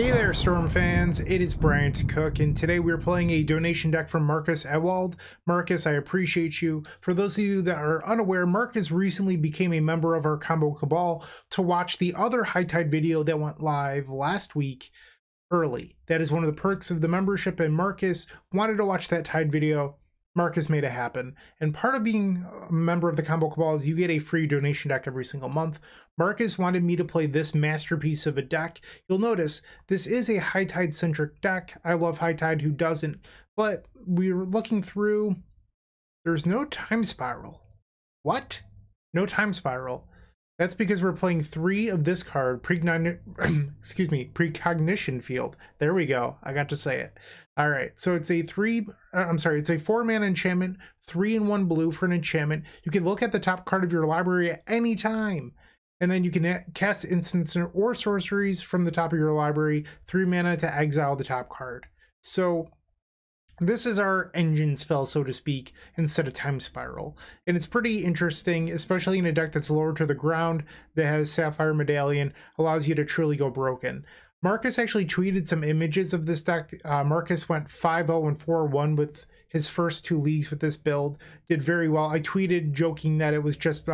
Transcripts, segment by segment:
Hey there, Storm fans. It is Bryant Cook, and today we're playing a donation deck from Marcus Ewald. Marcus, I appreciate you. For those of you that are unaware, Marcus recently became a member of our Combo Cabal to watch the other High Tide video that went live last week early. That is one of the perks of the membership, and Marcus wanted to watch that Tide video. Marcus made it happen. And part of being a member of the Combo Cabal is you get a free donation deck every single month. Marcus wanted me to play this masterpiece of a deck. You'll notice this is a High Tide centric deck. I love High Tide, who doesn't? But we were looking through, there's no time spiral. What? No time spiral. That's because we're playing 3 of this card, Precognition Field. There we go. I got to say it. All right. So it's a 4-mana enchantment, 3 and 1 blue for an enchantment. You can look at the top card of your library at any time. And then you can cast instants or sorceries from the top of your library, 3 mana to exile the top card. So this is our engine spell, so to speak, instead of Time Spiral. And it's pretty interesting, especially in a deck that's lower to the ground, that has Sapphire Medallion, allows you to truly go broken. Marcus actually tweeted some images of this deck. Marcus went 5-0 and 4-1 with his first 2 leagues with this build. Did very well. I tweeted joking that it was just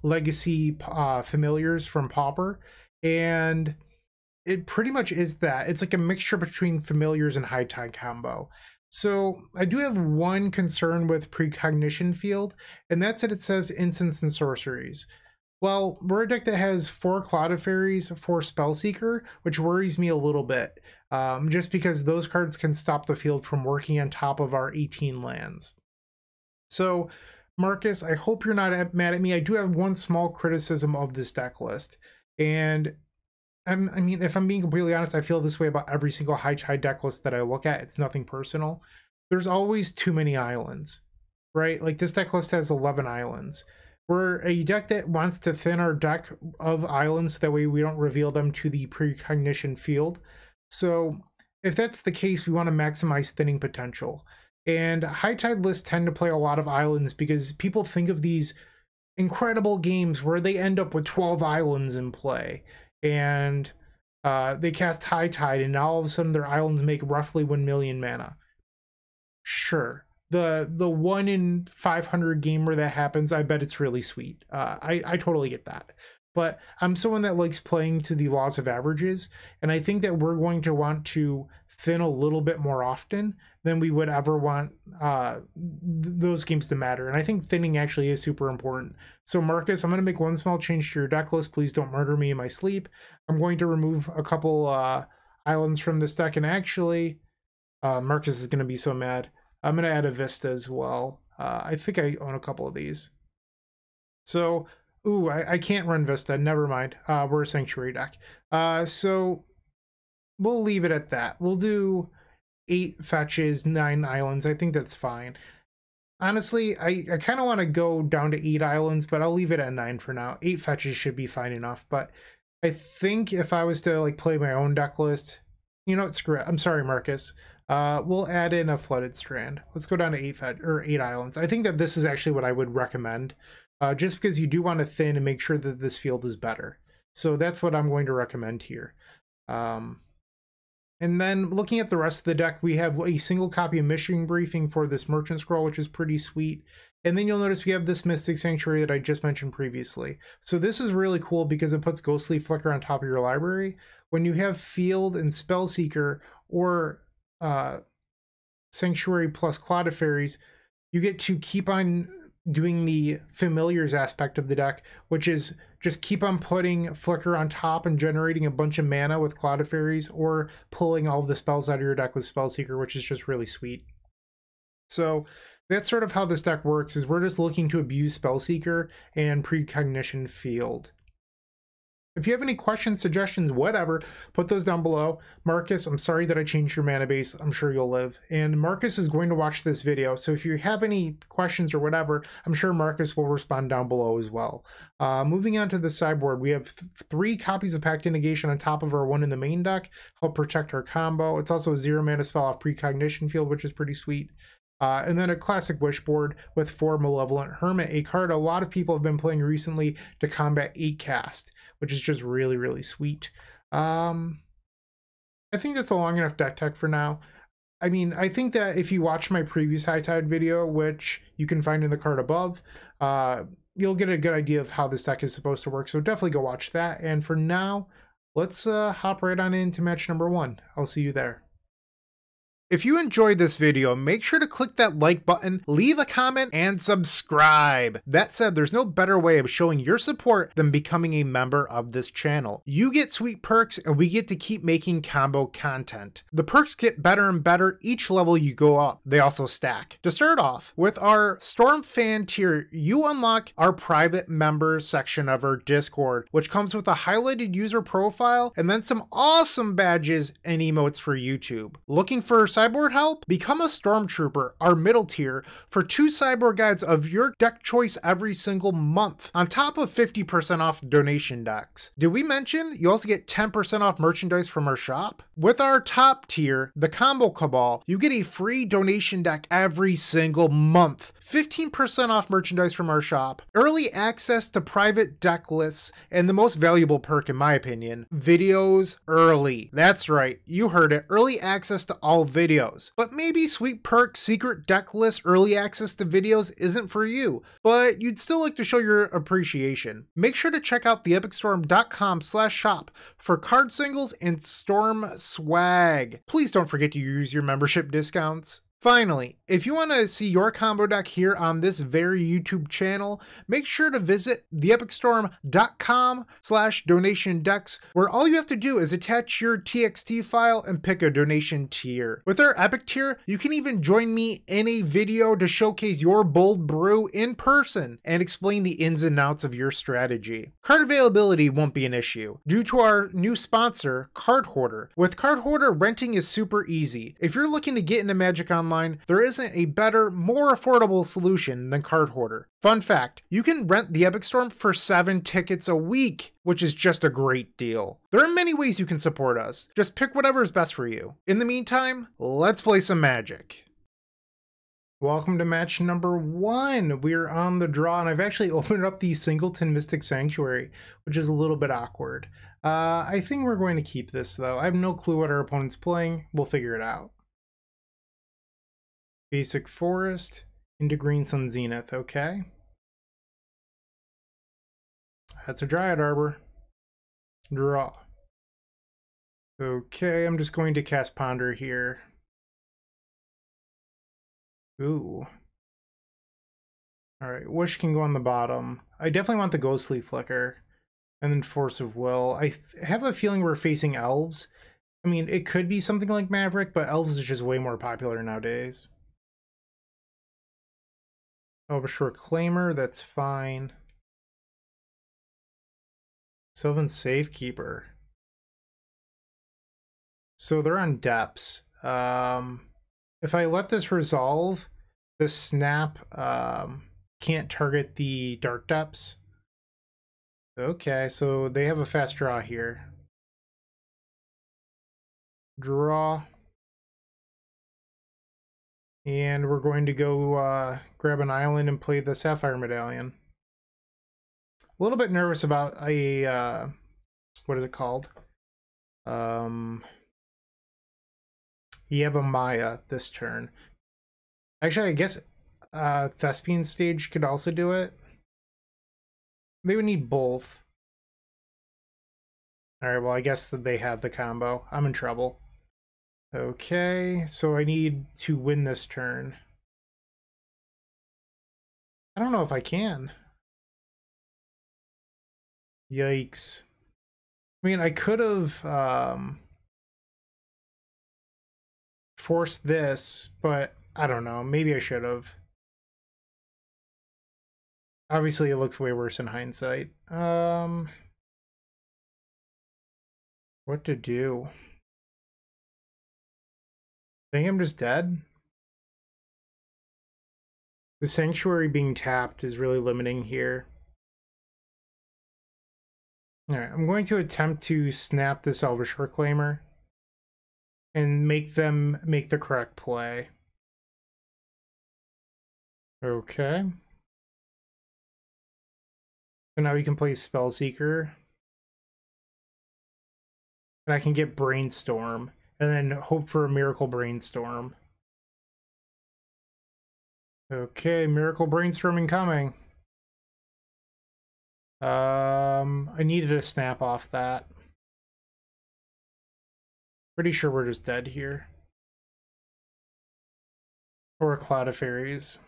legacy familiars from Pauper. And it pretty much is that. It's like a mixture between familiars and High Tide combo. So I do have one concern with Precognition Field, and that's that it says instants and sorceries. Well, we're a deck that has 4 Clouded Faeries, 4 Spellseeker, which worries me a little bit, just because those cards can stop the field from working on top of our 18 lands. So, Marcus, I hope you're not mad at me. I do have one small criticism of this deck list, and I mean, if I'm being completely honest, I feel this way about every single High Tide deck list that I look at. It's nothing personal. There's always too many islands, right? Like this deck list has 11 islands. We're a deck that wants to thin our deck of islands, that way we don't reveal them to the Precognition Field. So if that's the case, we want to maximize thinning potential. And High Tide lists tend to play a lot of islands because people think of these incredible games where they end up with 12 islands in play. And they cast High Tide, and now all of a sudden their islands make roughly 1 million mana. Sure, the 1 in 500 game where that happens, I bet it's really sweet. I totally get that. But I'm someone that likes playing to the laws of averages, and I think that we're going to want to thin a little bit more often than we would ever want those games to matter. And I think thinning actually is super important. So Marcus, I'm going to make one small change to your deck list. Please don't murder me in my sleep. I'm going to remove a couple islands from this deck, and actually Marcus is going to be so mad. I'm going to add a Vista as well. I think I own a couple of these. So ooh, I can't run Vista. Never mind. We're a Sanctuary deck. So we'll leave it at that. We'll do 8 fetches, 9 islands. I think that's fine. Honestly, I kind of want to go down to 8 islands, but I'll leave it at 9 for now. 8 fetches should be fine enough. But I think if I was to like play my own deck list, you know what, screw it. I'm sorry, Marcus. We'll add in a Flooded Strand. Let's go down to 8 islands. I think that this is actually what I would recommend. Just because you do want to thin and make sure that this field is better. So that's what I'm going to recommend here. And then looking at the rest of the deck, we have a single copy of Mission Briefing for this Merchant Scroll, which is pretty sweet. And then you'll notice we have this Mystic Sanctuary that I just mentioned previously. So this is really cool because it puts Ghostly Flicker on top of your library. When you have Field and Spellseeker or Sanctuary plus Clouded Faeries, you get to keep on doing the familiars aspect of the deck, which is just keep on putting Flicker on top and generating a bunch of mana with Clouded Faeries, or pulling all of the spells out of your deck with Spellseeker, which is just really sweet. So that's sort of how this deck works, is we're just looking to abuse Spellseeker and Precognition Field. If you have any questions, suggestions, whatever, put those down below. Marcus, I'm sorry that I changed your mana base. I'm sure you'll live. And Marcus is going to watch this video, so if you have any questions or whatever, I'm sure Marcus will respond down below as well. Moving on to the sideboard, we have 3 copies of Pact Negation on top of our 1 in the main deck, help protect our combo. It's also a 0 mana spell off Precognition Field, which is pretty sweet. And then a classic wish board with 4 Malevolent Hermit, a card a lot of people have been playing recently to combat 8 cast, which is just really, really sweet. I think that's a long enough deck tech for now. I mean, I think that if you watch my previous High Tide video, which you can find in the card above, you'll get a good idea of how this deck is supposed to work. So definitely go watch that. And for now, let's hop right on into match number 1. I'll see you there. If you enjoyed this video, make sure to click that like button, leave a comment, and subscribe. That said, there's no better way of showing your support than becoming a member of this channel. You get sweet perks, and we get to keep making combo content. The perks get better and better each level you go up. They also stack. To start off, with our Storm Fan tier, you unlock our private members section of our Discord, which comes with a highlighted user profile and then some awesome badges and emotes for YouTube. Looking for sideboard help? Become a Stormtrooper, our middle tier, for 2 sideboard guides of your deck choice every single month, on top of 50% off donation decks. Did we mention you also get 10% off merchandise from our shop? With our top tier, the Combo Cabal, you get a free donation deck every single month, 15% off merchandise from our shop, early access to private deck lists, and the most valuable perk in my opinion, videos early. That's right, you heard it, early access to all videos. But maybe sweet perk, secret deck list, early access to videos isn't for you, but you'd still like to show your appreciation. Make sure to check out theepicstorm.com/shop for card singles and Storm swag. Please don't forget to use your membership discounts. Finally, if you want to see your combo deck here on this very YouTube channel, make sure to visit theepicstorm.com/donation decks, where all you have to do is attach your TXT file and pick a donation tier. With our Epic tier, you can even join me in a video to showcase your bold brew in person and explain the ins and outs of your strategy. Card availability won't be an issue due to our new sponsor, Card Hoarder. With Card Hoarder, renting is super easy. If you're looking to get into Magic Online, there isn't a better, more affordable solution than Card Hoarder. Fun fact, you can rent the Epic Storm for 7 tickets a week, which is just a great deal. There are many ways you can support us. Just pick whatever is best for you. In the meantime, let's play some Magic. Welcome to match number 1. We're on the draw, and I've actually opened up the Singleton Mystic Sanctuary, which is a little bit awkward. I think we're going to keep this, though. I have no clue what our opponent's playing. We'll figure it out. Basic Forest into Green Sun Zenith, okay. That's a Dryad Arbor. Draw. Okay, I'm just going to cast Ponder here. Ooh. Alright, Wish can go on the bottom. I definitely want the Ghostly Flicker. And then Force of Will. I have a feeling we're facing Elves. I mean, it could be something like Maverick, but Elves is just way more popular nowadays. Elvish Reclaimer, that's fine. Sylvan Safekeeper. So they're on Depths. If I let this resolve, the snap can't target the Dark Depths. Okay, so they have a fast draw here. Draw. And we're going to go grab an island and play the Sapphire Medallion. A little bit nervous about a, what is it called? You have a Maya this turn. Actually, I guess Thespian Stage could also do it. They would need both. Alright, well, I guess that they have the combo. I'm in trouble. Okay, so I need to win this turn. I don't know if I can. Yikes. I mean, I could have forced this, but I don't know. Maybe I should have. Obviously, it looks way worse in hindsight. What to do? I think I'm just dead. The Sanctuary being tapped is really limiting here. Alright, I'm going to attempt to snap this Elvish Reclaimer and make them make the correct play. Okay. So now we can play Spellseeker. And I can get Brainstorm. and then hope for a Miracle Brainstorm. Okay, Miracle Brainstorming coming. I needed to snap off that. Pretty sure we're just dead here. Or a Cloud of Faeries.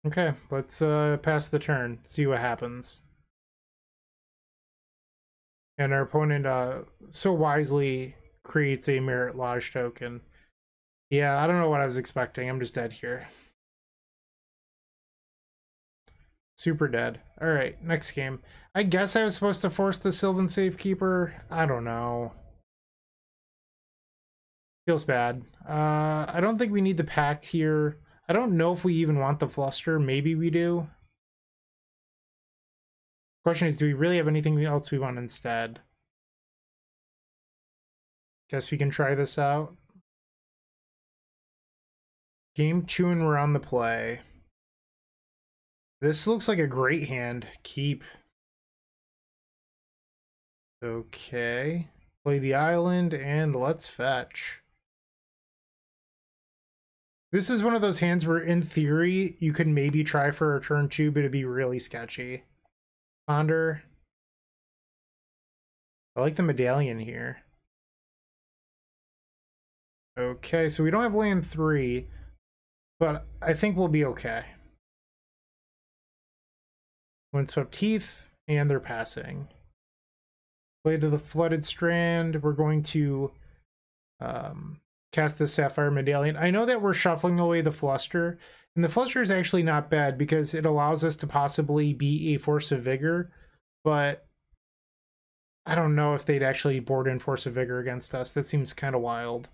Okay, let's pass the turn, see what happens. And our opponent so wisely creates a Merit Lodge token. Yeah, I don't know what I was expecting. I'm just dead here. Super dead. Alright, next game. I guess I was supposed to force the Sylvan Safekeeper. I don't know. Feels bad. I don't think we need the Pact here. I don't know if we even want the Fluster. Maybe we do. Question is, do we really have anything else we want instead? Guess we can try this out. Game 2 and we're on the play. This looks like a great hand. Keep. Okay. Play the island and let's fetch. This is one of those hands where, in theory, you could maybe try for a turn 2, but it'd be really sketchy. Ponder. I like the Medallion here. Okay, so we don't have land 3, but I think we'll be okay. Windswept Heath, and they're passing. Play to the Flooded Strand. We're going to cast the Sapphire Medallion. I know that we're shuffling away the Fluster, and the Fluster is actually not bad because it allows us to possibly be a Force of Vigor, but I don't know if they'd actually board in Force of Vigor against us. That seems kind of wild.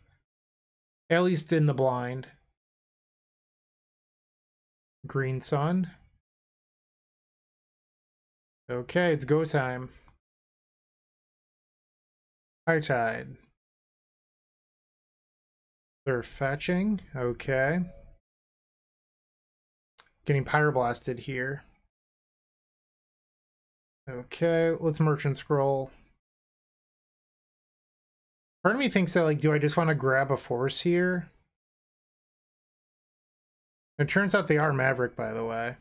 At least in the blind. Green Sun. Okay, it's go time. High Tide. They're fetching. Okay. Getting Pyroblasted here. Okay, let's Merchant Scroll. Part of me thinks that, like, do I just want to grab a force here? It turns out they are Maverick, by the way.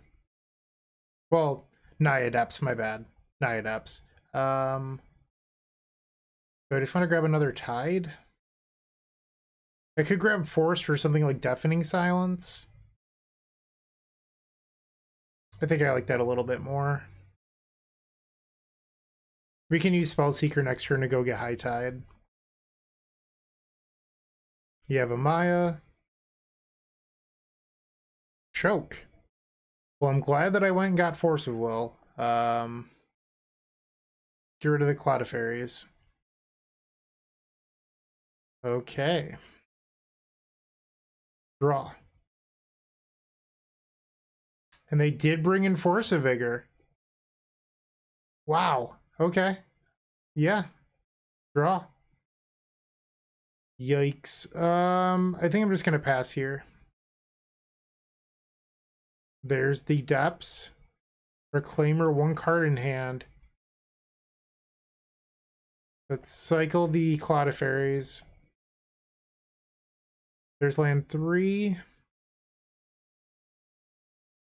Well, Naya Depths, my bad. Naya Depths. Do I just want to grab another Tide? I could grab Force for something like Deafening Silence. I think I like that a little bit more. We can use Spellseeker next turn to go get High Tide. You have a Maya. Choke. Well, I'm glad that I went and got Force of Will. Get rid of the Cloud of Faeries. Okay. Draw. And they did bring in Force of Vigor. Wow. Okay. Yeah. Draw. Yikes. I think I'm just gonna pass here. There's the Depths. Reclaimer, 1 card in hand. Let's cycle the Cloud of Faeries. There's land 3.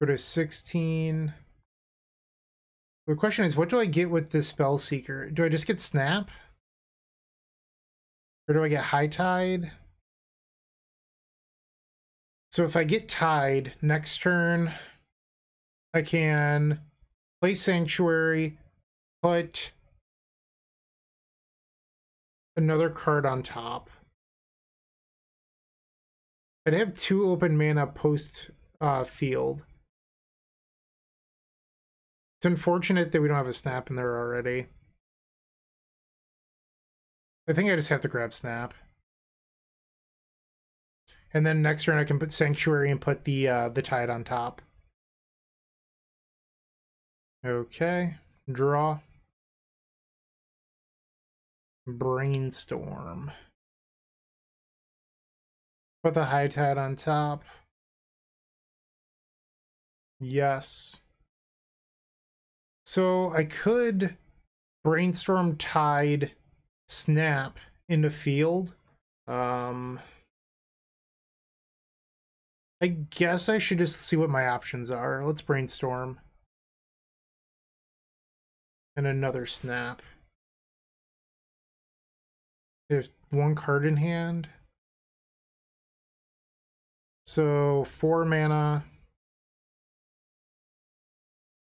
Go to 16. The question is, what do I get with this Spellseeker? Do I just get Snap? Or do I get High Tide? So if I get Tide, next turn, I can play Sanctuary, put another card on top. I'd have 2 open mana post field. It's unfortunate that we don't have a Snap in there already. I think I just have to grab Snap. And then next turn I can put Sanctuary and put the Tide on top. Okay, draw. Brainstorm. Put the High Tide on top. Yes. So I could Brainstorm, Tide, snap into field. I guess I should just see what my options are. Let's brainstorm. And another snap. There's one card in hand. So 4 mana.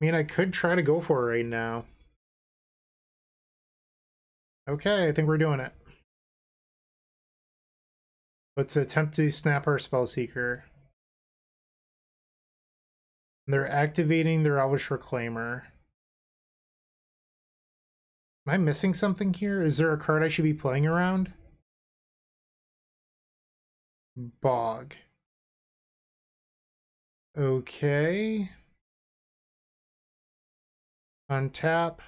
I mean, I could try to go for it right now. Okay, I think we're doing it. Let's attempt to snap our Spellseeker. They're activating their Elvish Reclaimer. Am I missing something here? Is there a card I should be playing around? Bog. Okay. Untap.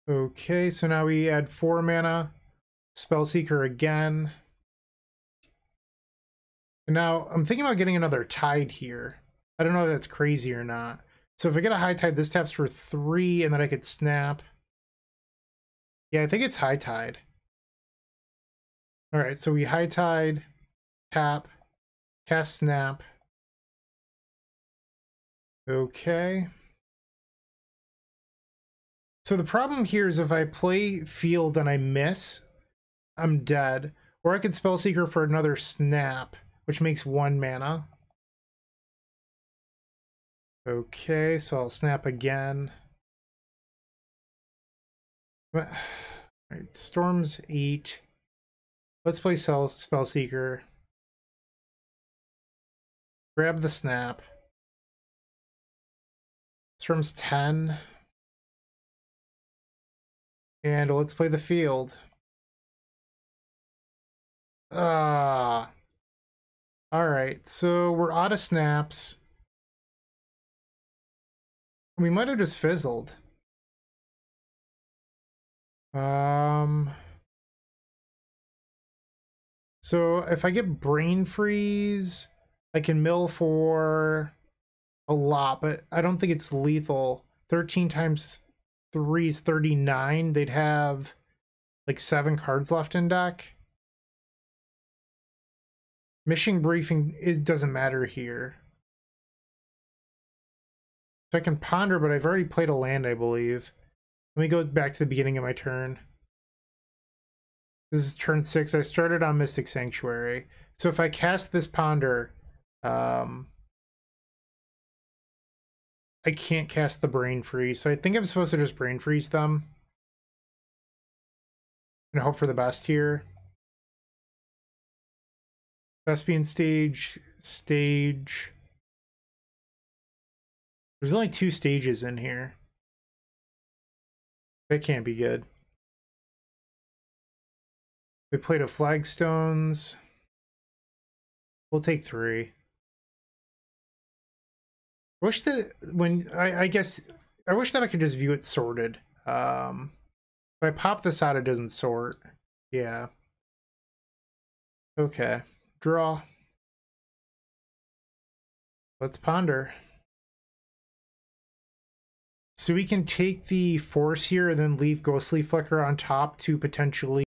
Okay, so now we add 4 mana. Spellseeker again. And now I'm thinking about getting another Tide here. I don't know if that's crazy or not. So if I get a High Tide, this taps for 3, and then I could snap. Yeah, I think it's High Tide. Alright, so we High Tide, tap, cast snap. Okay. So the problem here is if I play field and I miss, I'm dead. Or I could Spellseeker for another snap, which makes 1 mana. Okay, so I'll snap again. Alright, Storm's 8. Let's play Spellseeker. Grab the snap. Storm's 10. And let's play the field. Alright, so we're out of snaps. We might have just fizzled. So if I get Brain Freeze, I can mill for a lot, but I don't think it's lethal. 13 times 3 is 39. They'd have like 7 cards left in deck. Mission Briefing doesn't matter here. So I can ponder, but I've already played a land, I believe. Let me go back to the beginning of my turn. This is turn 6. I started on Mystic Sanctuary. So if I cast this ponder, I can't cast the Brain Freeze. So I think I'm supposed to just Brain Freeze them. And hope for the best here. Thespian stage. There's only 2 stages in here. That can't be good. We played a Flagstones. We'll take 3. I wish that I guess I wish that I could just view it sorted. If I pop this out, it doesn't sort. Yeah. Okay. Draw. Let's ponder. So we can take the force here and then leave Ghostly Flicker on top to potentially...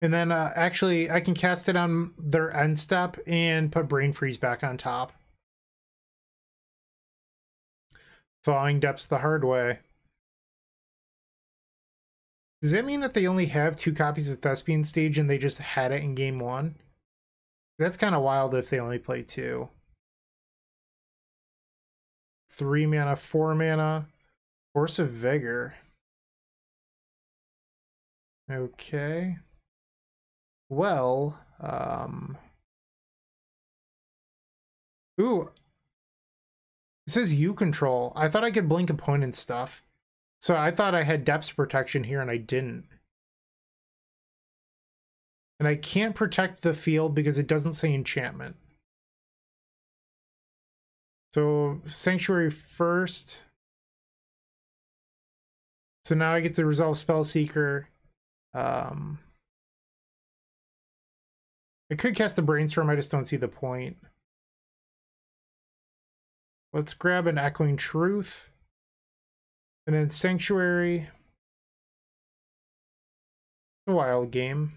And then actually I can cast it on their end step and put Brain Freeze back on top. Thawing Depths the hard way. Does that mean that they only have 2 copies of Thespian Stage and they just had it in game 1? That's kind of wild if they only play 2. 3 mana, 4 mana. Force of Vigor. Okay. Well, ooh. It says you control. I thought I could blink opponent stuff. So I thought I had depths protection here and I didn't. And I can't protect the field because it doesn't say enchantment. So Sanctuary first. So now I get to resolve Spellseeker. I could cast the Brainstorm, I just don't see the point. Let's grab an Echoing Truth. And then Sanctuary. A wild game.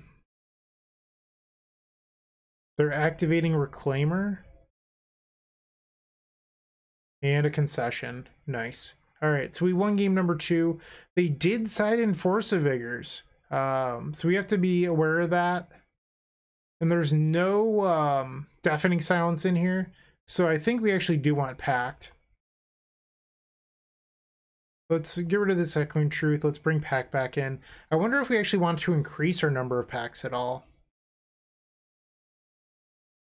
They're activating Reclaimer. And a Concession. Nice. Alright, so we won game number 2. They did side in Force of Vigors. So we have to be aware of that. And there's no Deafening Silence in here. So I think we actually do want Pact. Let's get rid of this Echoing Truth. Let's bring Pact back in. I wonder if we actually want to increase our number of packs at all.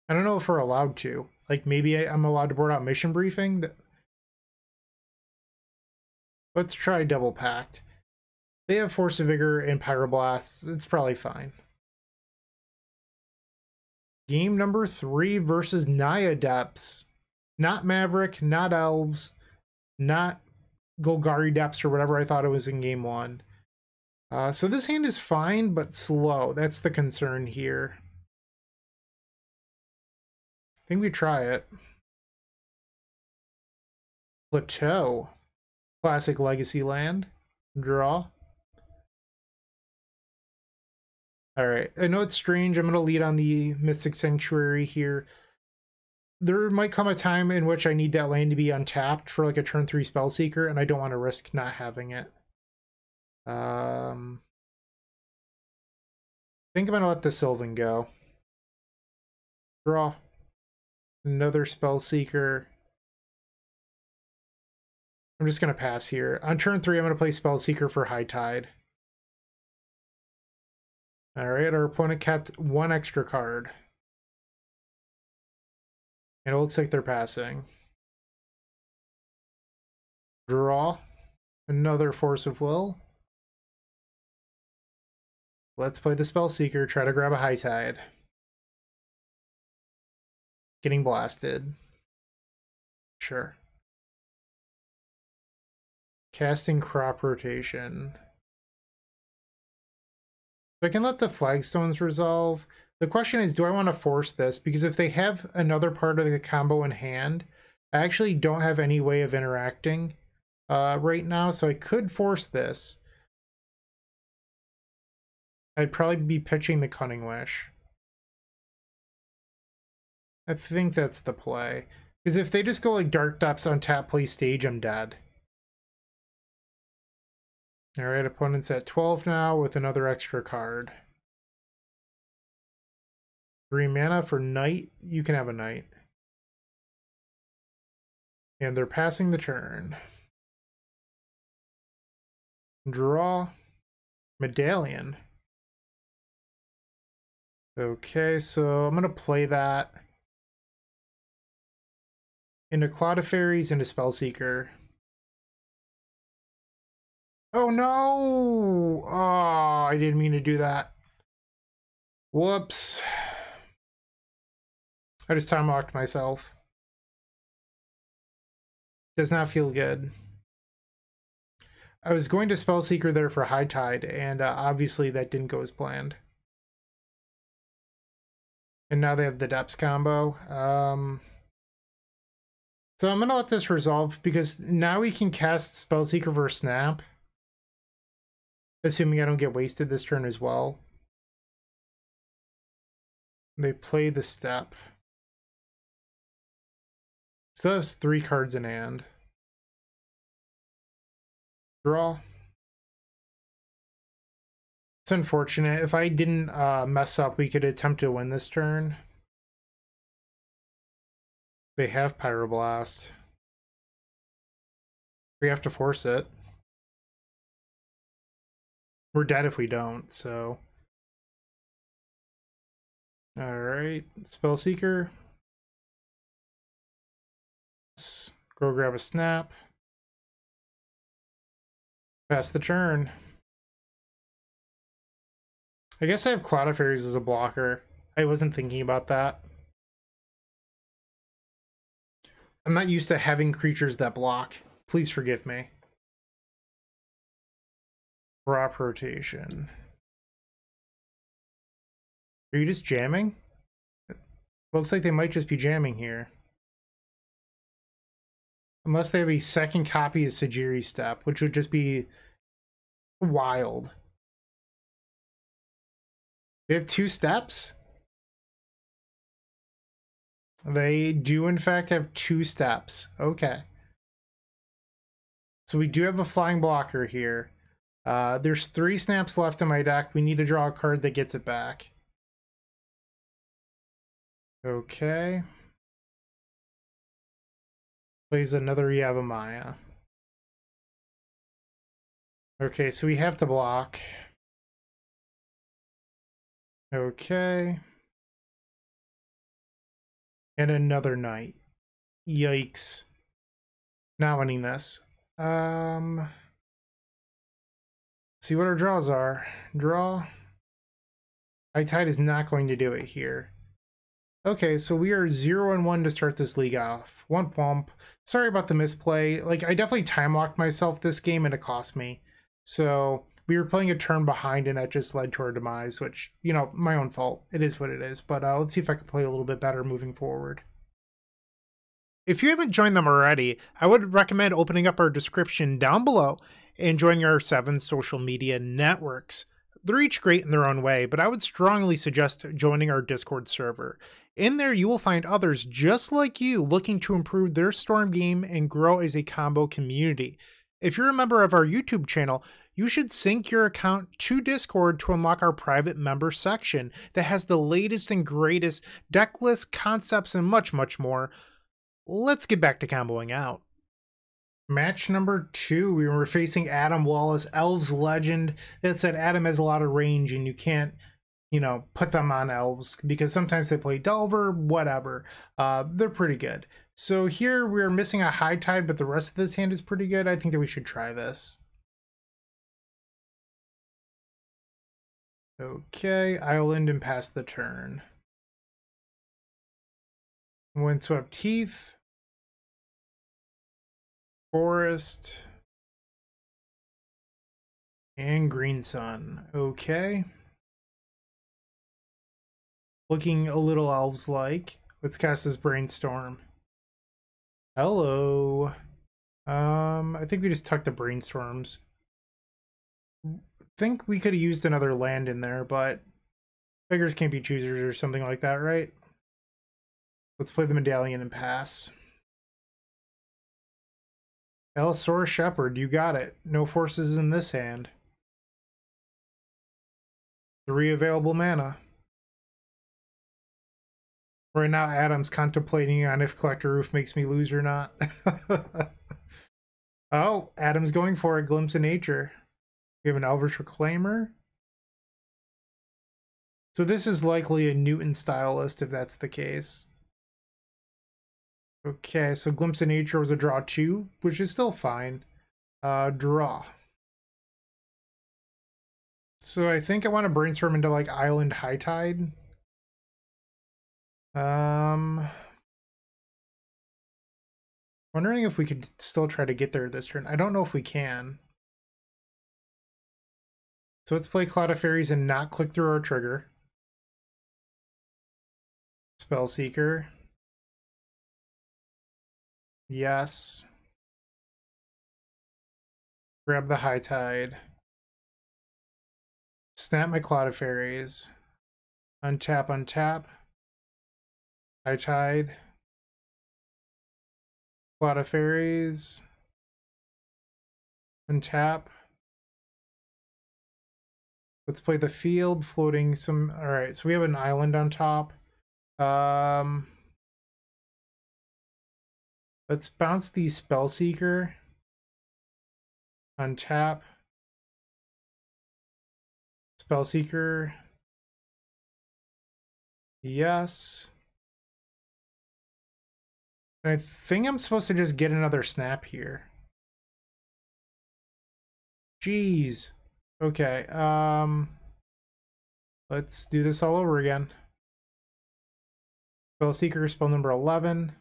I don't know if we're allowed to. Like, maybe I'm allowed to board out Mission Briefing. Let's try Double Pact. They have Force of Vigor and Pyroblasts. It's probably fine. Game number 3 versus Naya Depths. Not Maverick, not Elves, not Golgari Depths or whatever I thought it was in game 1. So this hand is fine, but slow. That's the concern here. I think we try it. Plateau. Classic Legacy land. Draw. Alright, I know it's strange. I'm going to lead on the Mystic Sanctuary here. There might come a time in which I need that land to be untapped for like a turn 3 Spellseeker, and I don't want to risk not having it. I think I'm going to let the Sylvan go. Draw. Another Spellseeker. I'm just going to pass here. On turn 3, I'm going to play Spellseeker for High Tide. Alright, our opponent kept 1 extra card. And it looks like they're passing. Draw. Another Force of Will. Let's play the Spellseeker, try to grab a High Tide. Getting blasted. Sure. Casting Crop Rotation. So I can let the Flagstones resolve. The question is, do I want to force this? Because if they have another part of the combo in hand, I actually don't have any way of interacting right now, so I could force this. I'd probably be pitching the Cunning Wish. I think that's the play. Because if they just go like Dark Depths on tap, play stage, I'm dead. Alright, opponent's at 12 now with another extra card. 3 mana for Knight. You can have a Knight. And they're passing the turn. Draw. Medallion. Okay, so I'm going to play that into Cloud of Faeries, into Spellseeker. Oh no! Oh, I didn't mean to do that. Whoops. I just time locked myself. Does not feel good. I was going to Spellseeker there for High Tide, and obviously that didn't go as planned. And now they have the Depths combo. So I'm going to let this resolve, because now we can cast Spellseeker for Snap. Assuming I don't get wasted this turn as well. They play the Step. Still has 3 cards in hand. Draw. It's unfortunate. If I didn't mess up, we could attempt to win this turn. They have Pyroblast. We have to force it. We're dead if we don't, so. Alright, Spellseeker. Let's go grab a Snap. Pass the turn. I guess I have Cloud of Faeries as a blocker. I wasn't thinking about that. I'm not used to having creatures that block. Please forgive me. Crop rotation. Are you just jamming? Looks like they might just be jamming here. Unless they have a second copy of Sajiri Step, which would just be wild. They have 2 steps? They do, in fact, have 2 steps. Okay. So we do have a flying blocker here. There's 3 snaps left in my deck. We need to draw a card that gets it back. Okay. Plays another Yavimaya. Okay, so we have to block. Okay. And another knight. Yikes. Not winning this. See what our draws are. Draw. Tide is not going to do it here. Okay, so we are 0-1 to start this league off. 1 pump. Sorry about the misplay. Like, I definitely time locked myself this game and it cost me. So we were playing a turn behind and that just led to our demise, which, you know, my own fault. It is what it is. But let's see if I can play a little bit better moving forward. If you haven't joined them already, I would recommend opening up our description down below and joining our 7 social media networks. They're each great in their own way, but I would strongly suggest joining our Discord server. In there, you will find others just like you looking to improve their Storm game and grow as a combo community. If you're a member of our YouTube channel, you should sync your account to Discord to unlock our private member section that has the latest and greatest deck lists, concepts, and much, much more. Let's get back to comboing out. Match number 2, we were facing Adam Wallace, Elves legend. That said, Adam has a lot of range and you can't, you know, put them on Elves because sometimes they play Delver, whatever. They're pretty good. So here we're missing a High Tide, but the rest of this hand is pretty good. I think that we should try this. Okay, Island and pass the turn. Windswept Heath. Forest. And Green Sun. Okay. Looking a little Elves-like. Let's cast this Brainstorm. Hello. I think we just tucked the Brainstorms. Think we could have used another land in there, but beggars can't be choosers or something like that, right? Let's play the Medallion and pass. Elsaur Shepherd, you got it. No forces in this hand. 3 available mana. Right now, Adam's contemplating on if Collector Roof makes me lose or not. Oh, Adam's going for a Glimpse of Nature. We have an Elvish Reclaimer. So this is likely a Newton style list if that's the case. Okay, so Glimpse of Nature was a draw 2, which is still fine. Draw. So I think I want to brainstorm into like Island High Tide. Wondering if we could still try to get there this turn. I don't know if we can. So let's play Cloud of Faeries and not click through our trigger. Spellseeker. Yes. Grab the High Tide. Snap my Cloud of Faeries. Untap, untap. High Tide. Cloud of Faeries. Untap. Let's play the field, floating some. All right, so we have an island on top. Let's bounce the Spellseeker. Untap. Spellseeker. Yes. And I think I'm supposed to just get another snap here. Jeez. Okay, let's do this all over again. Spellseeker, spell number 11.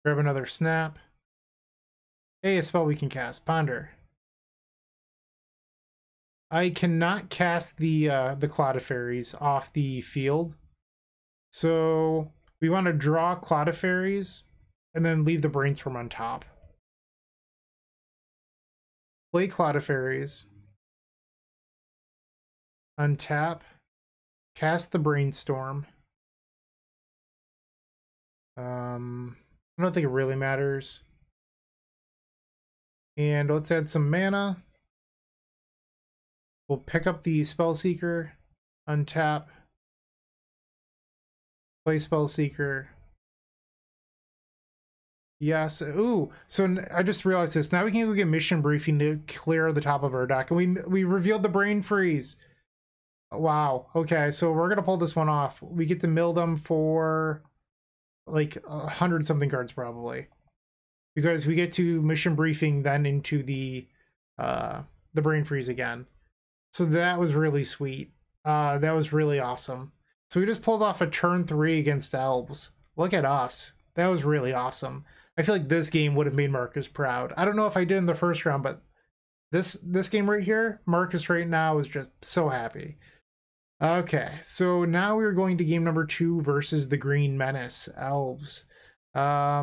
Grab another snap. Hey, a spell we can cast. Ponder. I cannot cast the Cloud of Faeries off the field. So we want to draw Cloud of Faeries and then leave the brainstorm on top. Play Cloud of Faeries. Untap. Cast the brainstorm. I don't think it really matters. And let's add some mana. We'll pick up the Spellseeker, untap, play Spellseeker. Yes. Ooh, so I just realized this. Now we can go get mission briefing to clear the top of our deck. And we revealed the brain freeze. Wow. Okay, so we're gonna pull this one off. We get to mill them for like 100 something cards probably, because we get to mission briefing then into the brain freeze again. So that was really sweet. That was really awesome. So we just pulled off a turn 3 against Elves. Look at us. That was really awesome. I feel like this game would have made Marcus proud. I don't know if I did in the first round, but this game right here, Marcus right now is just so happy. Okay, so now we're going to game number 2 versus the Green Menace, Elves. I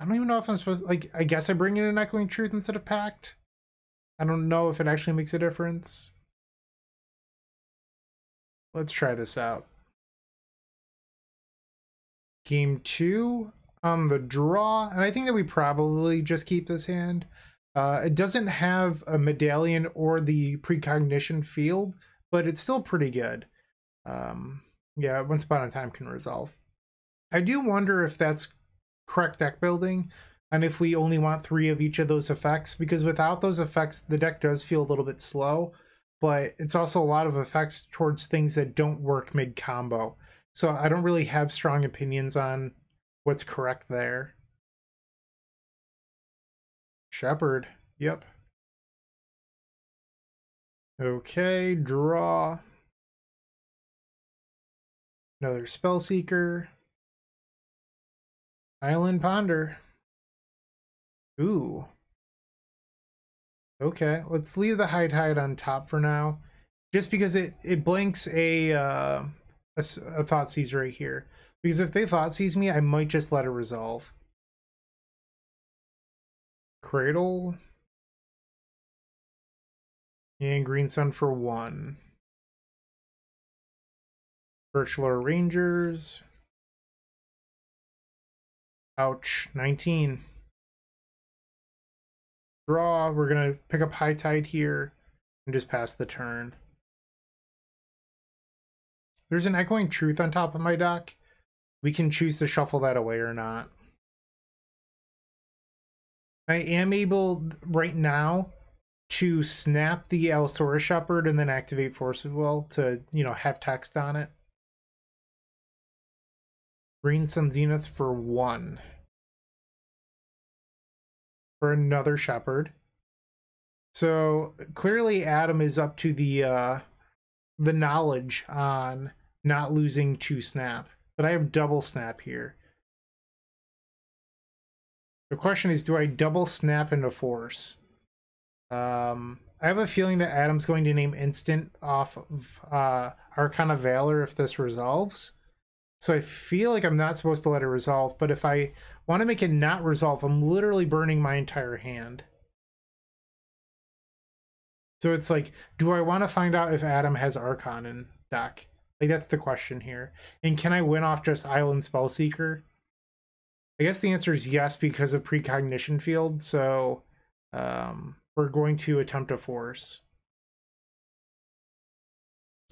don't even know if I'm supposed to, like, I guess I bring in an Echoing Truth instead of Pact. I don't know if it actually makes a difference. Let's try this out. Game 2 on the draw, and I think that we probably just keep this hand. It doesn't have a medallion or the Precognition Field, but it's still pretty good. Yeah, Once Upon a Time can resolve. I do wonder if that's correct deck building, and if we only want 3 of each of those effects, because without those effects, the deck does feel a little bit slow, but it's also a lot of effects towards things that don't work mid-combo. So I don't really have strong opinions on what's correct there. Shepherd, yep. Okay, draw. Another Spellseeker. Island Ponder. Ooh. Okay, let's leave the High Tide on top for now, just because it blanks a Thoughtseize right here. Because if they Thoughtseize me, I might just let it resolve. Cradle. And Green Sun for 1. Birchlore Rangers. Ouch, 19. Draw, we're gonna pick up High Tide here and just pass the turn. There's an Echoing Truth on top of my deck. We can choose to shuffle that away or not. I am able right now to snap the Allosaurus Shepherd and then activate Force of Will to, you know, have text on it. Green Sun Zenith for 1. For another Shepherd. So clearly Adam is up to the knowledge on not losing 2 snap. But I have double snap here. The question is, do I double snap into Force? I have a feeling that Adam's going to name instant off of Arcana Valor if this resolves. So I feel like I'm not supposed to let it resolve, but if I want to make it not resolve, I'm literally burning my entire hand. So it's like, do I want to find out if Adam has Archon in deck? Like, that's the question here. And can I win off just Island Spellseeker? I guess the answer is yes, because of Precognition Field, so we're going to attempt a Force.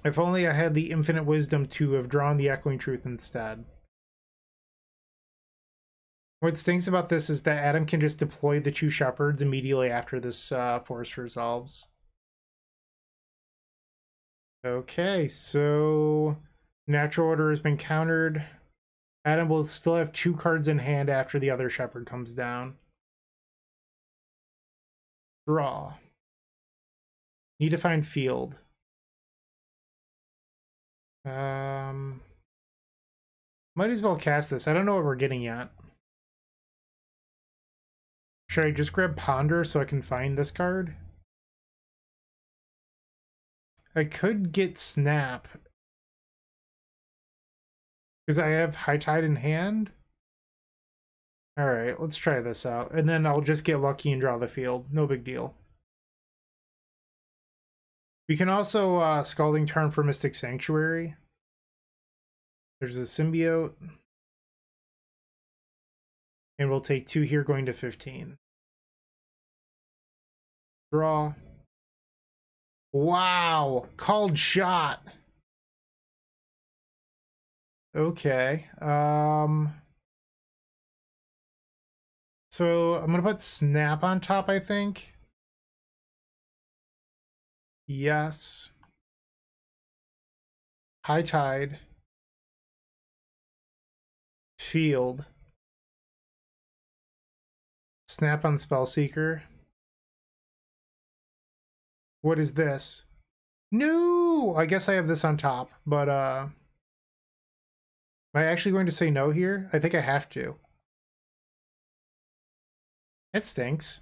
If only I had the infinite wisdom to have drawn the Echoing Truth instead. What stinks about this is that Adam can just deploy the 2 Shepherds immediately after this Force resolves. Okay, so Natural Order has been countered. Adam will still have 2 cards in hand after the other Shepherd comes down. Draw. Need to find Field. Might as well cast this. I don't know what we're getting yet. Should I just grab Ponder so I can find this card? I could get Snap. Because I have High Tide in hand? Alright, let's try this out. And then I'll just get lucky and draw the field. No big deal. We can also Scalding Tarn for Mystic Sanctuary. There's a symbiote. And we'll take 2 here going to 15. Draw. Wow! Called shot! Okay. So I'm gonna put Snap on top, I think. Yes. High Tide. Field. Snap on Spellseeker. What is this? No! I guess I have this on top, but am I actually going to say no here? I think I have to. It stinks.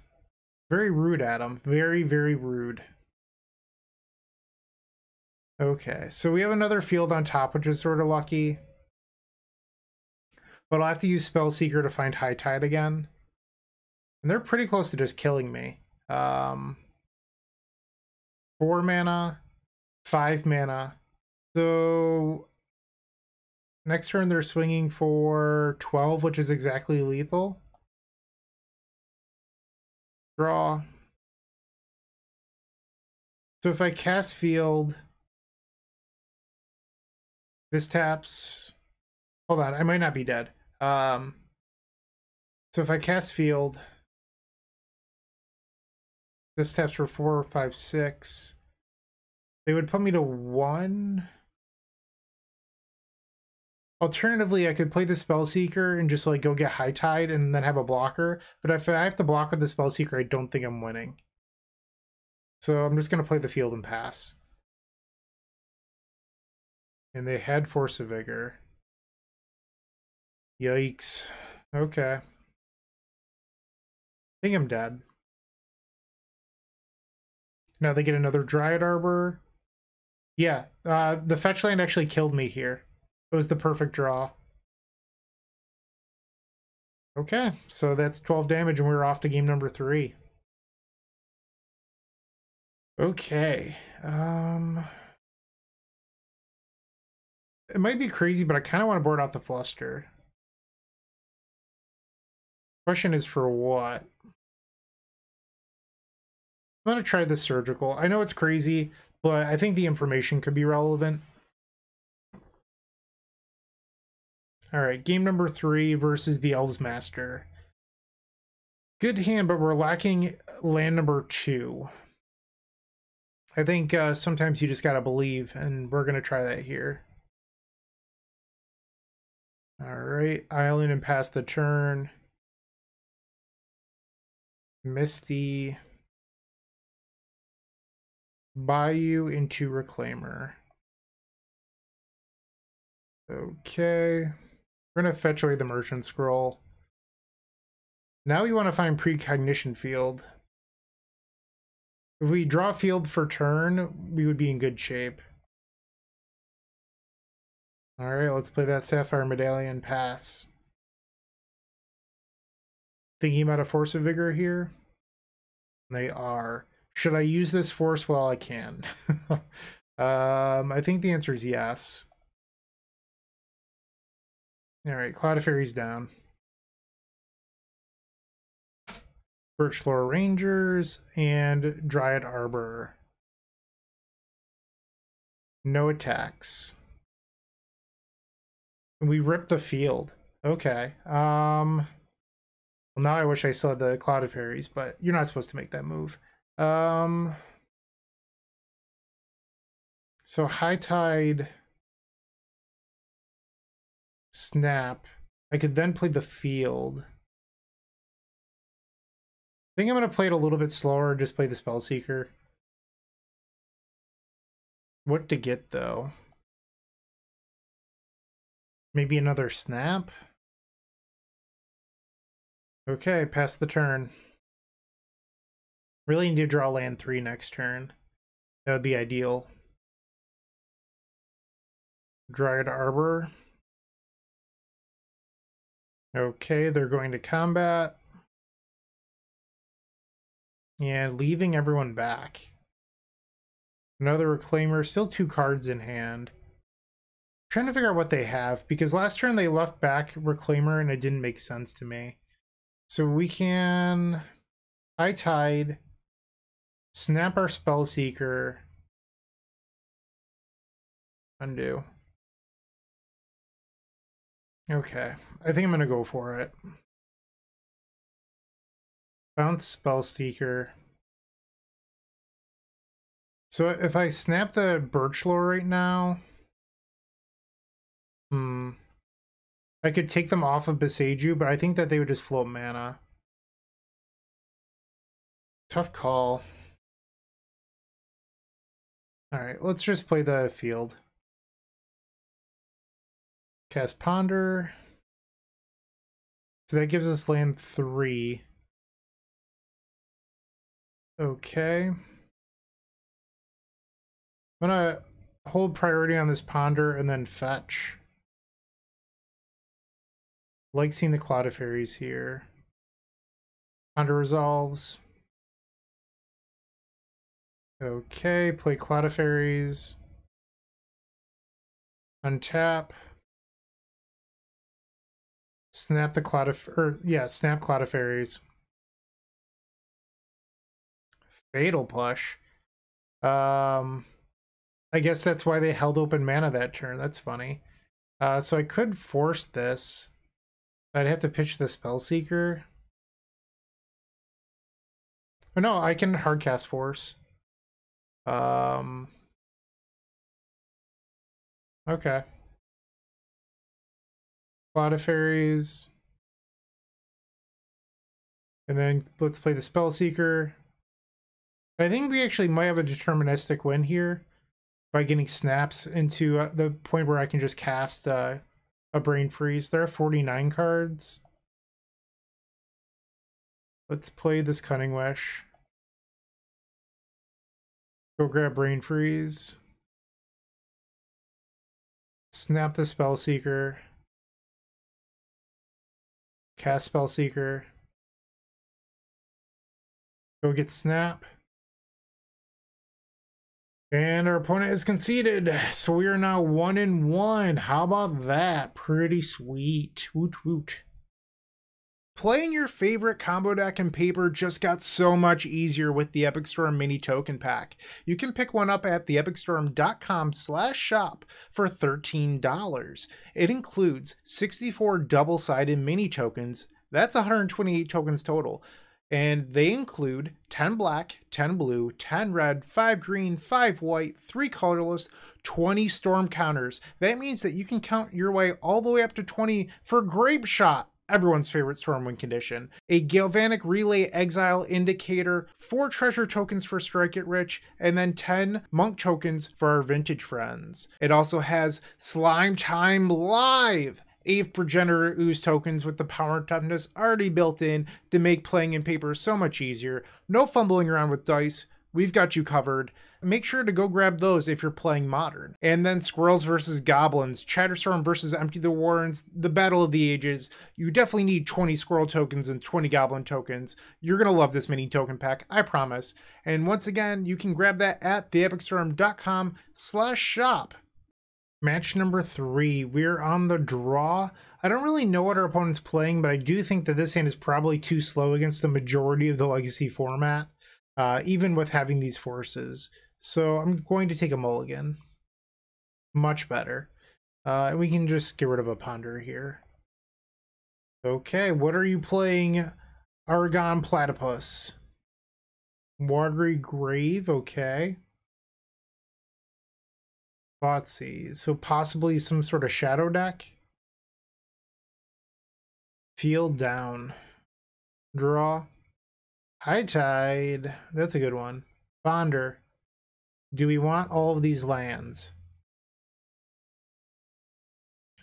Very rude, Adam. Very, very rude. Okay, so we have another field on top, which is sort of lucky. But I'll have to use Spellseeker to find High Tide again. And they're pretty close to just killing me. 4 mana, 5 mana. So next turn they're swinging for 12, which is exactly lethal. Draw. So if I cast Field, this taps. Hold on, I might not be dead. So if I cast Field, this taps for 4, 5, 6. They would put me to 1. Alternatively, I could play the Spellseeker and just like go get High Tide and then have a blocker. But if I have to block with the Spellseeker, I don't think I'm winning. So I'm just gonna play the field and pass. And they had Force of Vigor. Yikes. Okay. I think I'm dead. Now they get another Dryad Arbor. Yeah, the fetch land actually killed me here. It was the perfect draw. Okay, so that's 12 damage and we're off to game number 3. Okay. It might be crazy, but I kind of want to board out the Fluster. Question is for what? I'm going to try the Surgical. I know it's crazy, but I think the information could be relevant. Alright, game number 3 versus the Elves Master. Good hand, but we're lacking land number 2. I think sometimes you just gotta believe, and we're gonna try that here. Alright, Island and pass the turn. Misty. Bayou into Reclaimer. Okay. We're gonna fetch away the Merchant Scroll. Now we want to find Precognition Field. If we draw field for turn, we would be in good shape. Alright, let's play that Sapphire Medallion, pass. Thinking about a Force of Vigor here? They are. Should I use this force? Well, I can. I think the answer is yes. Alright, Cloud of Faeries down. Birchloor Rangers and Dryad Arbor. No attacks. We rip the field. Okay. Well, now I wish I still had the Cloud of Faeries, but you're not supposed to make that move. So High Tide, Snap. I could then play the field. I think I'm going to play it a little bit slower and just play the Spellseeker. What to get, though? Maybe another Snap? Okay, pass the turn. Really need to draw land 3 next turn. That would be ideal. Dryad Arbor. Okay, they're going to combat. And leaving everyone back. Another Reclaimer, still 2 cards in hand. I'm trying to figure out what they have, because last turn they left back Reclaimer and it didn't make sense to me. So we can High Tide, snap our Spellseeker, undo. Okay, I think I'm gonna go for it. Bounce Spellseeker. So if I snap the Birchlore right now, I could take them off of Beseiju, but I think that they would just float mana. Tough call. Alright, let's just play the field. Cast Ponder. So that gives us land 3. Okay. I'm gonna hold priority on this Ponder and then fetch. Like seeing the Cloud of Faeries here. Ponder resolves. Okay, play Cloud of Faeries. Untap. Snap the Cloud of, snap Cloud of Faeries. Fatal Push. I guess that's why they held open mana that turn. That's funny. So I could force this. I'd have to pitch the Spellseeker. Oh no, I can hardcast Force. Okay. Cloud of Faeries. And then let's play the Spellseeker. I think we actually might have a deterministic win here by getting snaps into the point where I can just cast a Brain Freeze. There are 49 cards. Let's play this Cunning Wish. Go grab Brain Freeze. Snap the Spellseeker. Cast Spellseeker. Go get Snap. And our opponent is conceded. So we are now 1-1. How about that? Pretty sweet. Woot woot. Playing your favorite combo deck in paper just got so much easier with the Epic Storm Mini Token Pack. You can pick one up at theepicstorm.com/shop for $13. It includes 64 double-sided mini tokens. That's 128 tokens total. And they include 10 black, 10 blue, 10 red, 5 green, 5 white, 3 colorless, 20 storm counters. That means that you can count your way all the way up to 20 for Grape Shot, everyone's favorite Stormwind condition, a Galvanic Relay Exile Indicator, 4 treasure tokens for Strike It Rich, and then 10 monk tokens for our vintage friends. It also has Slime Time Live, 8 Progenitor Ooze tokens with the power and toughness already built in to make playing in paper so much easier. No fumbling around with dice. We've got you covered. Make sure to go grab those if you're playing Modern. And then Squirrels versus Goblins, Chatterstorm versus Empty the Warrens, the Battle of the Ages. You definitely need 20 Squirrel tokens and 20 Goblin tokens. You're going to love this mini token pack, I promise. And once again, you can grab that at theepicstorm.com/shop. Match number 3, we're on the draw. I don't really know what our opponent's playing, but I do think that this hand is probably too slow against the majority of the Legacy format, even with having these forces. So I'm going to take a mulligan. Much better. And we can just get rid of a Ponder here. Okay, what are you playing? Argonplatypus. Watery Grave, okay. Let's see, so possibly some sort of shadow deck. Field down. Draw. High Tide. That's a good one. Bonder. Do we want all of these lands?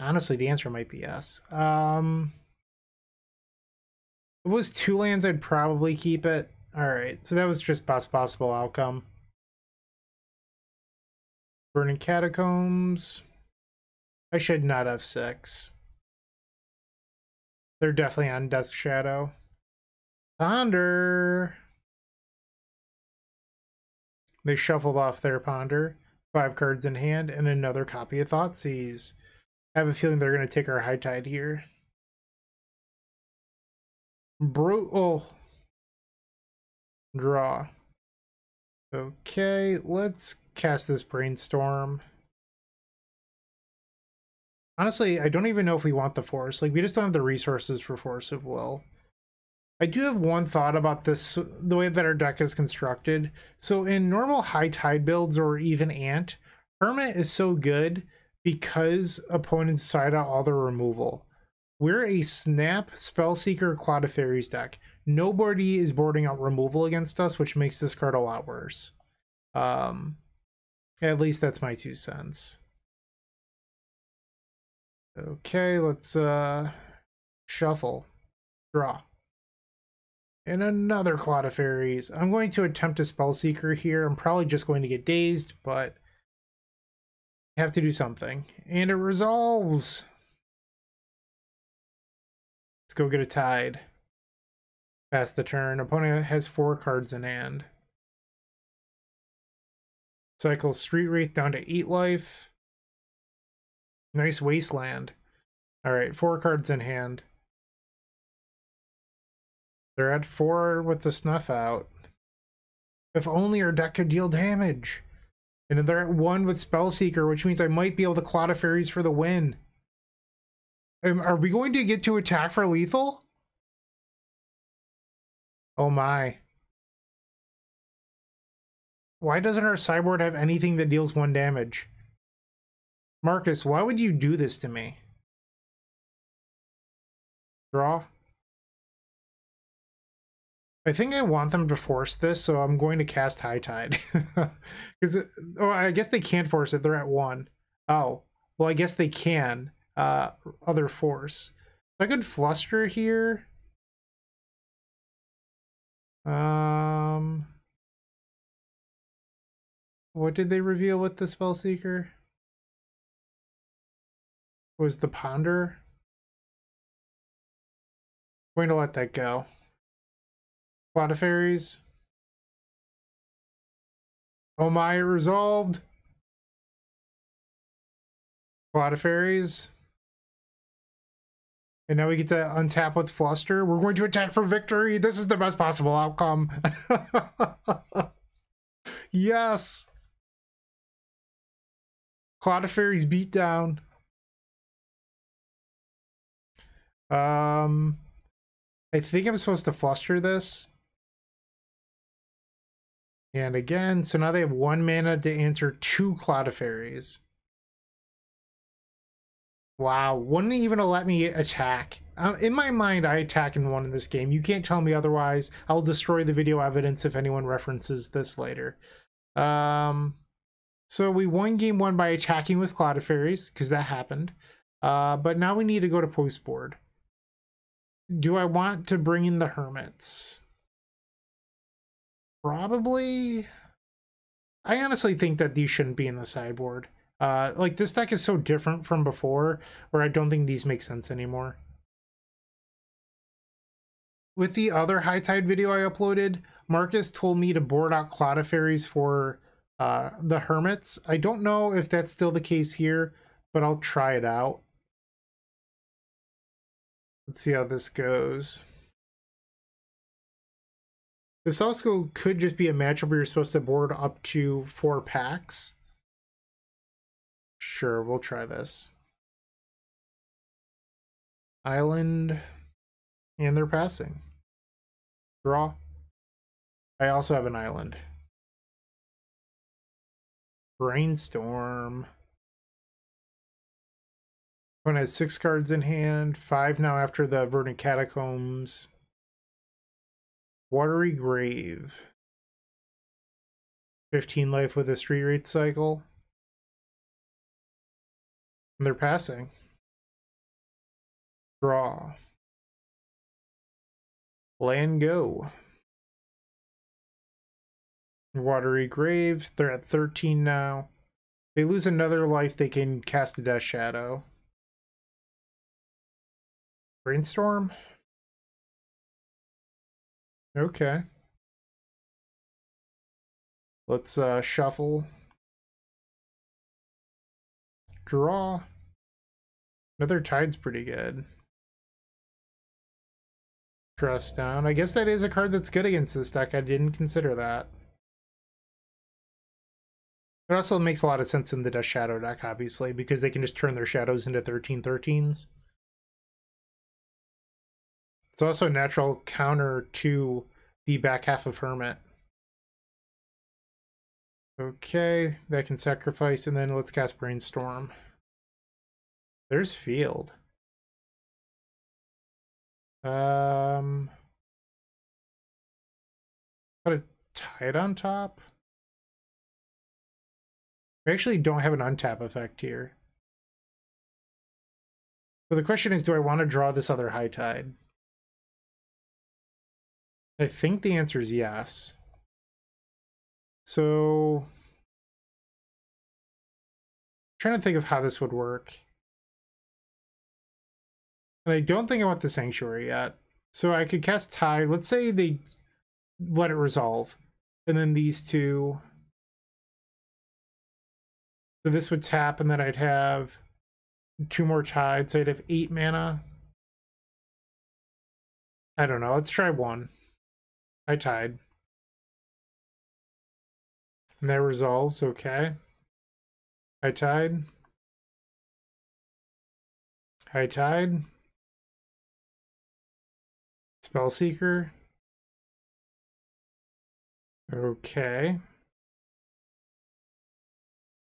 Honestly, the answer might be yes. If it was 2 lands, I'd probably keep it. Alright, so that was just best possible outcome. Burning Catacombs. I should not have 6. They're definitely on Death Shadow. Ponder. They shuffled off their Ponder. 5 cards in hand and another copy of Thoughtseize. I have a feeling they're going to take our High Tide here. Brutal. Draw. Okay, let's cast this Brainstorm. Honestly, I don't even know if we want the Force. Like, we just don't have the resources for Force of Will. I do have one thought about this, the way that our deck is constructed. So in normal High Tide builds or even Ant, Hermit is so good because opponents side out all their removal. We're a Snap, Spellseeker, Cloud of Faeries deck. Nobody is boarding out removal against us, which makes this card a lot worse. At least that's my 2 cents. Okay, let's shuffle. Draw. And another Cloud of Faeries. I'm going to attempt a Spellseeker here. I'm probably just going to get dazed, but I have to do something. And it resolves. Let's go get a Tide. Pass the turn. Opponent has 4 cards in hand. Cycle Street Wraith down to 8 life. Nice Wasteland. Alright, 4 cards in hand. They're at 4 with the Snuff out. If only our deck could deal damage. And they're at 1 with Spellseeker, which means I might be able to Cloud of Faeries for the win. Are we going to get to attack for lethal? Oh my. Why doesn't our sideboard have anything that deals 1 damage? Marcus, why would you do this to me? Draw. I think I want them to force this, so I'm going to cast High Tide. Because, oh, I guess they can't force it. They're at 1. Oh, well, I guess they can. Other force. I could Fluster here. What did they reveal with the Spellseeker? Was the Ponder? Going to let that go. Cloud of Faeries. Oh my, resolved. Cloud of Faeries. And now we get to untap with Fluster. We're going to attack for victory. This is the best possible outcome. Yes. Cloud of Faeries beat down. I think I'm supposed to Fluster this. And again, so now they have 1 mana to answer 2 Cloud of Faeries. Wow, wouldn't even let me attack. In my mind, I attack and won in this game. You can't tell me otherwise. I'll destroy the video evidence if anyone references this later. So we won game 1 by attacking with Cloud of Faeries, because that happened. But now we need to go to post board. Do I want to bring in the Hermits? Probably. I honestly think that these shouldn't be in the sideboard. Like, this deck is so different from before, where I don't think these make sense anymore. With the other High Tide video I uploaded, Marcus told me to board out Cloud of Faeries for the Hermits. I don't know if that's still the case here, but I'll try it out. Let's see how this goes. This also could just be a matchup where you're supposed to board up to 4 packs. Sure, we'll try this. Island, and they're passing. Draw. I also have an island. Brainstorm. One has 6 cards in hand, 5 now after the Verdant Catacombs. Watery Grave. 15 life with a Street Wraith cycle. And they're passing. Draw. Land go. Watery Grave. They're at 13 now. They lose another life, they can cast a Death Shadow. Brainstorm. Okay. Let's shuffle. Draw. Another Tide's pretty good. Dress down. I guess that is a card that's good against this deck. I didn't consider that. It also makes a lot of sense in the Death Shadow deck, obviously, because they can just turn their shadows into 13/13s. It's also a natural counter to the back half of Hermit. Okay, that can sacrifice, and then let's cast Brainstorm. There's Field. Put a Tide on top. We actually don't have an untap effect here. So the question is, do I want to draw this other High Tide? I think the answer is yes. So, I'm trying to think of how this would work. And I don't think I want the Sanctuary yet. So I could cast Tide. Let's say they let it resolve. And then these two. So this would tap, and then I'd have 2 more Tides. So I'd have 8 mana. I don't know. Let's try 1. I Tide. And that resolves. Okay. I Tide. High Tide. Spellseeker. Okay.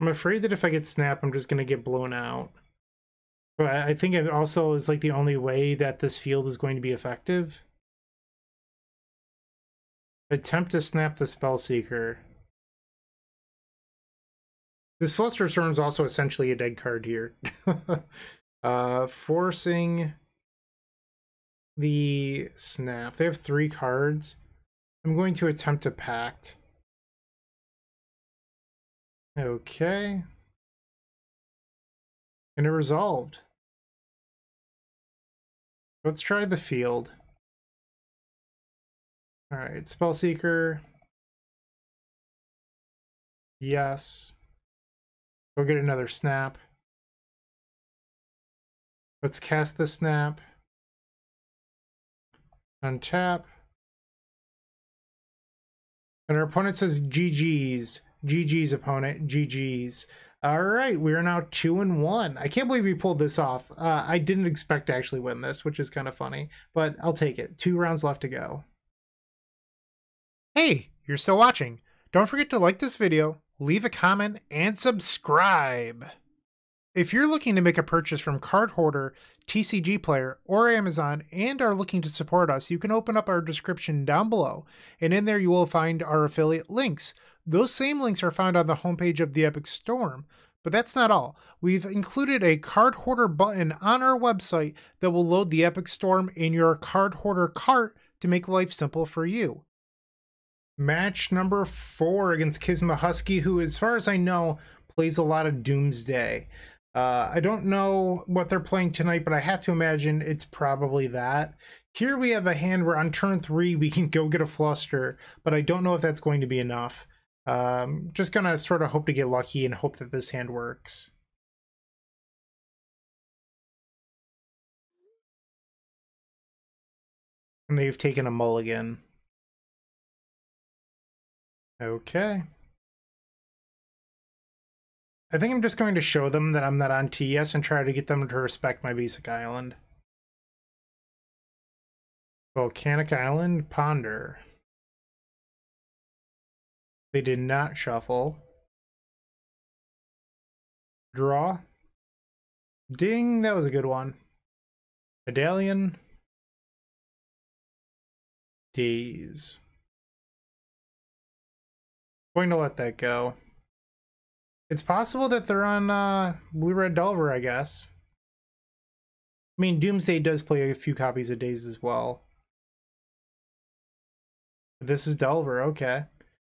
I'm afraid that if I get Snap, I'm just going to get blown out. But I think it also is like the only way that this field is going to be effective. Attempt to snap the Spellseeker. This Fluster Storm is also essentially a dead card here. Forcing the snap. They have 3 cards. I'm going to attempt a Pact. Okay. And it resolved. Let's try the field. Alright, Spellseeker. Yes. Go get another snap. Let's cast the snap. Untap. And our opponent says GG's. GG's opponent. GG's. All right, we are now 2-1. I can't believe we pulled this off. I didn't expect to actually win this, which is kind of funny, but I'll take it. 2 rounds left to go. Hey, you're still watching. Don't forget to like this video, leave a comment, and subscribe. If you're looking to make a purchase from Card Hoarder, TCG Player, or Amazon, and are looking to support us, you can open up our description down below, and in there you will find our affiliate links. Those same links are found on the homepage of the Epic Storm, but that's not all. We've included a Card Hoarder button on our website that will load the Epic Storm in your Card Hoarder cart to make life simple for you. Match number 4 against Kizmahusky, who, as far as I know, plays a lot of Doomsday. I don't know what they're playing tonight, but I have to imagine it's probably that. Here we have a hand where on turn 3 we can go get a Fluster, but I don't know if that's going to be enough. Just gonna sort of hope to get lucky and hope that this hand works. And they've taken a mulligan. Okay. I think I'm just going to show them that I'm not on TS and try to get them to respect my basic island. Volcanic Island, Ponder. They did not shuffle. Draw. Ding, that was a good one. Medallion. Daze. Going to let that go. It's possible that they're on Blue-Red Delver, I guess. I mean, Doomsday does play a few copies of Daze as well. This is Delver, okay.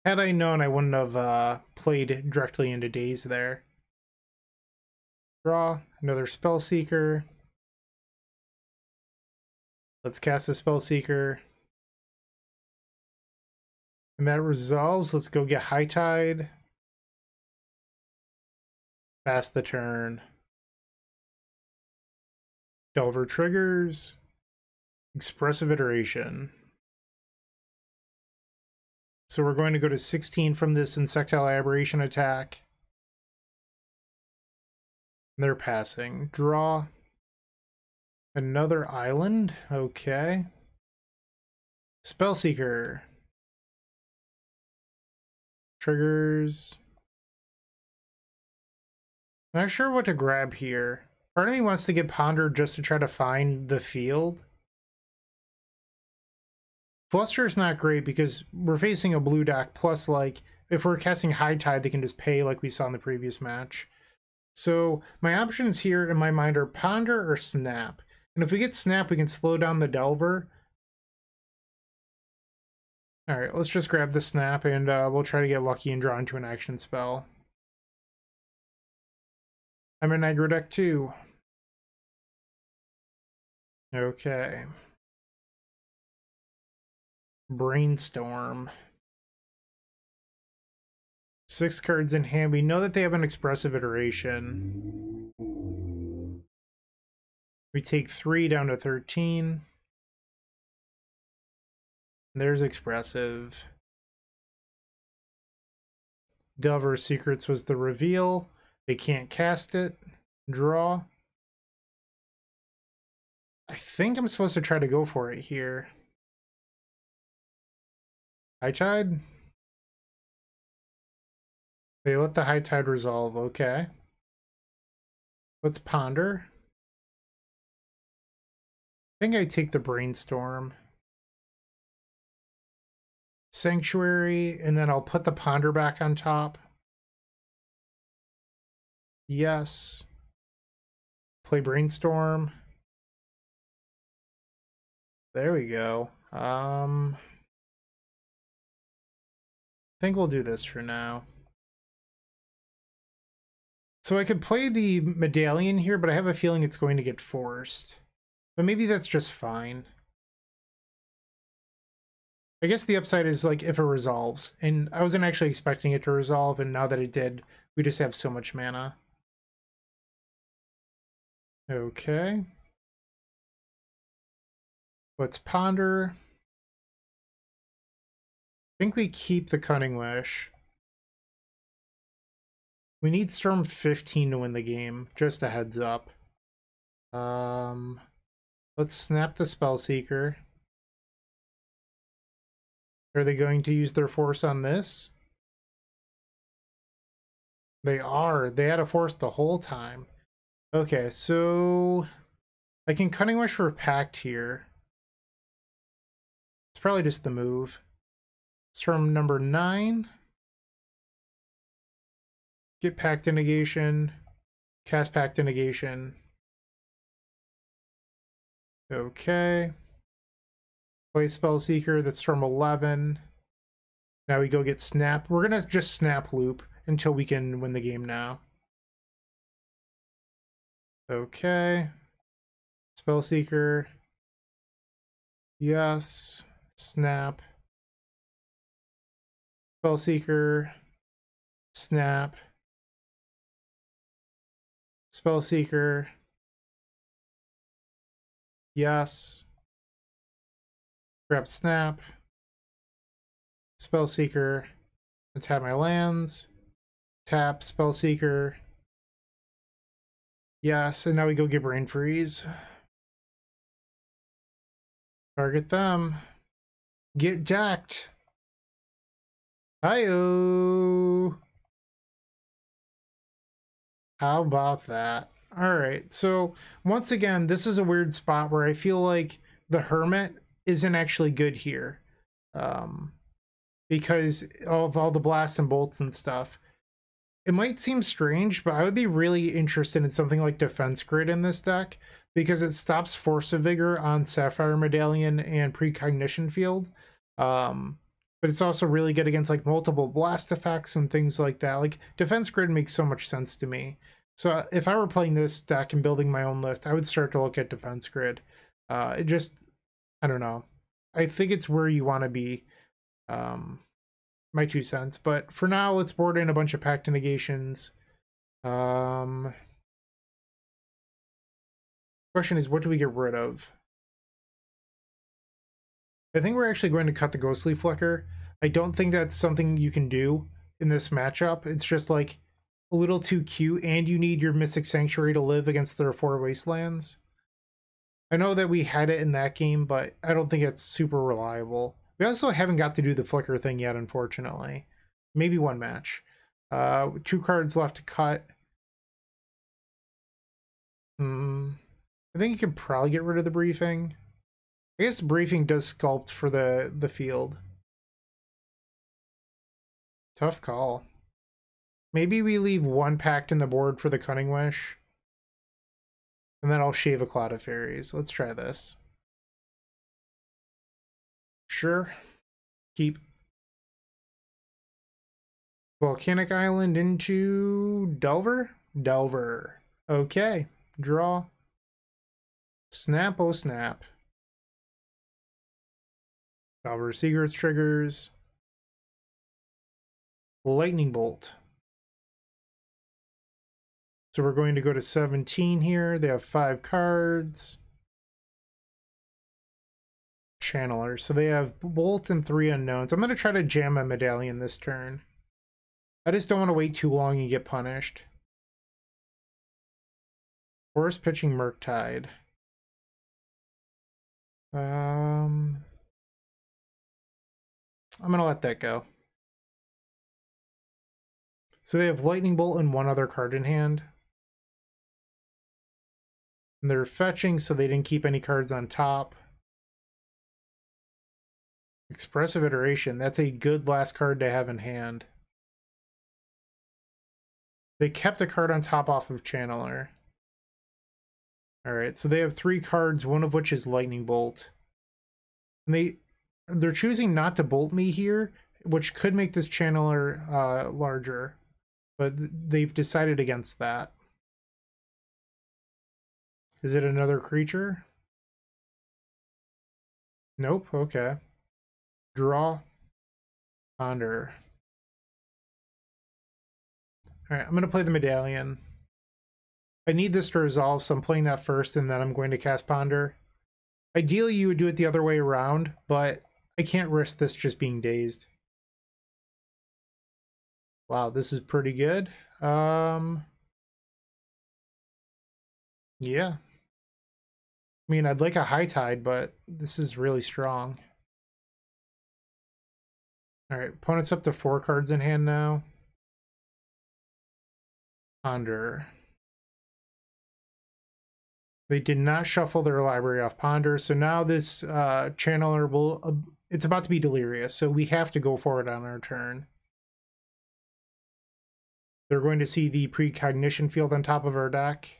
Had I known, I wouldn't have played directly into Daze there. Draw, another Spellseeker. Let's cast the Spellseeker. And that resolves. Let's go get High Tide. Pass the turn. Delver triggers. Expressive Iteration. So we're going to go to 16 from this Insectile Aberration attack. They're passing. Draw. Another island. Okay. Spellseeker. Triggers. Not sure what to grab here. Part of me wants to get Ponder just to try to find the field. Fluster is not great because we're facing a blue deck, plus like if we're casting High Tide, they can just pay like we saw in the previous match. So my options here in my mind are Ponder or Snap. And if we get Snap, we can slow down the Delver. Alright, let's just grab the Snap and we'll try to get lucky and draw into an action spell. I'm in aggro deck too. Okay. Brainstorm. 6 cards in hand. We know that they have an expressive iteration. We take 3 down to 13. There's expressive. Delver Secrets was the reveal. They can't cast it. Draw. I think I'm supposed to try to go for it here. High Tide? They let the High Tide resolve, okay. Let's Ponder. I think I take the Brainstorm. Sanctuary, and then I'll put the Ponder back on top. Yes. Play Brainstorm. There we go. I think we'll do this for now. So I could play the Medallion here, but I have a feeling it's going to get forced. But maybe that's just fine. I guess the upside is like if it resolves. And I wasn't actually expecting it to resolve, and now that it did, we just have so much mana. Okay. Let's Ponder. I think we keep the Cunning Wish. We need Storm 15 to win the game, just a heads up. Let's snap the Spellseeker. Are they going to use their force on this? They are. They had a force the whole time. Okay, so I can Cunning Wish for Pact here. It's probably just the move. It's from number 9. Get Pact Negation. Cast Pact Negation. Okay. Play Spellseeker. That's from 11. Now we go get Snap. We're going to just Snap Loop until we can win the game now. Okay. Spellseeker. Yes. Snap. Spellseeker. Snap. Spellseeker. Yes. Grab Snap. Spellseeker. Untap my lands. Tap Spellseeker. Yes, and now we go get Brain Freeze. Target them. Get decked. Hi-oh. How about that? Alright, so once again, this is a weird spot where I feel like the Hermit isn't actually good here. Because of all the blasts and bolts and stuff. It might seem strange, but I would be really interested in something like Defense Grid in this deck, because it stops Force of Vigor on Sapphire Medallion and Precognition Field. But it's also really good against like multiple blast effects and things like that. Like Defense Grid makes so much sense to me. So if I were playing this deck and building my own list, I would start to look at Defense Grid. I don't know. I think it's where you want to be. My 2 cents. But for now, let's board in a bunch of pact negations. Question is, what do we get rid of? I think we're actually going to cut the Ghostly Flicker. I don't think that's something you can do in this matchup. It's just like a little too cute, and you need your Mystic Sanctuary to live against their 4 Wastelands. I know that we had it in that game, but I don't think it's super reliable. We also haven't got to do the Flicker thing yet, unfortunately. Maybe 1 match. 2 cards left to cut. I think you could probably get rid of the Briefing. I guess the Briefing does sculpt for the field. Tough call. Maybe we leave 1 pact in the board for the Cunning Wish. And then I'll shave a Cloud of Faeries. Let's try this. Sure. Keep. Volcanic Island into Delver? Delver. Okay. Draw. Snap, oh snap. Delver Secrets triggers. Lightning Bolt. So we're going to go to 17 here. They have 5 cards. Channeler. So they have Bolt and 3 unknowns. I'm going to try to jam a Medallion this turn. I just don't want to wait too long and get punished. Forest pitching Murktide. I'm going to let that go. So they have Lightning Bolt and 1 other card in hand. And they're fetching, so they didn't keep any cards on top. Expressive Iteration. That's a good last card to have in hand. They kept a card on top off of Channeler. Alright, so they have 3 cards, one of which is Lightning Bolt. And they're choosing not to bolt me here, which could make this Channeler larger. But they've decided against that. Is it another creature? Nope, okay. Draw. Ponder. Alright, I'm going to play the Medallion. I need this to resolve, so I'm playing that first, and then I'm going to cast Ponder. Ideally, you would do it the other way around, but I can't risk this just being dazed. Wow, this is pretty good. Yeah. I mean, I'd like a High Tide, but this is really strong. Alright, opponent's up to 4 cards in hand now. Ponder. They did not shuffle their library off Ponder, so now this Channeler will... it's about to be Delirious, so we have to go for it on our turn. They're going to see the Precognition Field on top of our deck.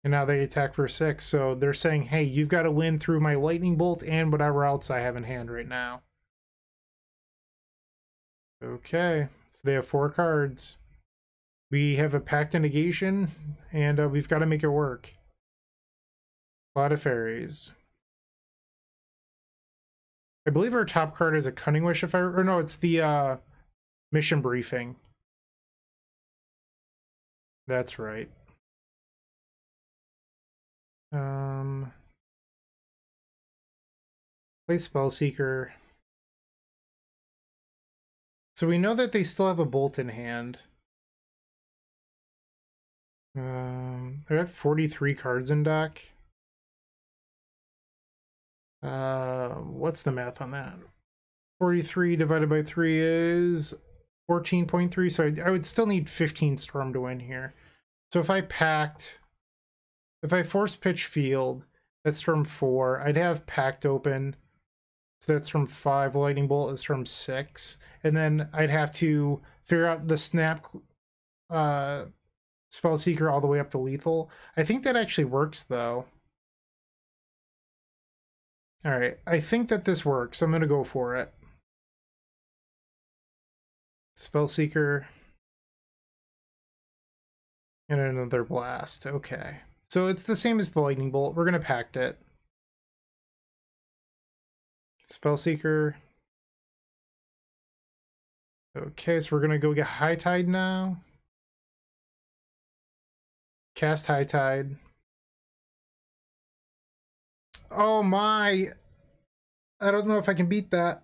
And now they attack for 6, so they're saying, hey, you've got to win through my Lightning Bolt and whatever else I have in hand right now. Okay, so they have 4 cards. We have a Pact of Negation, and we've got to make it work. Cloud of Faeries. I believe our top card is a Cunning Wish, if I... or no, it's the Mission Briefing. That's right. Play Spellseeker. So we know that they still have a Bolt in hand. They're at 43 cards in deck. What's the math on that? 43 divided by 3 is 14.3, so I would still need 15 Storm to win here. So if I packed... if I force pitch Field, that's from 4. I'd have Pact open, so that's from 5. Lightning Bolt is from 6. And then I'd have to figure out the snap Spellseeker all the way up to lethal. I think that actually works, though. Alright, I think that this works. I'm going to go for it. Spellseeker. And another blast. Okay. So it's the same as the Lightning Bolt. We're going to pact it. Spellseeker. Okay, so we're gonna go get High Tide now. Cast High Tide. Oh my! I don't know if I can beat that.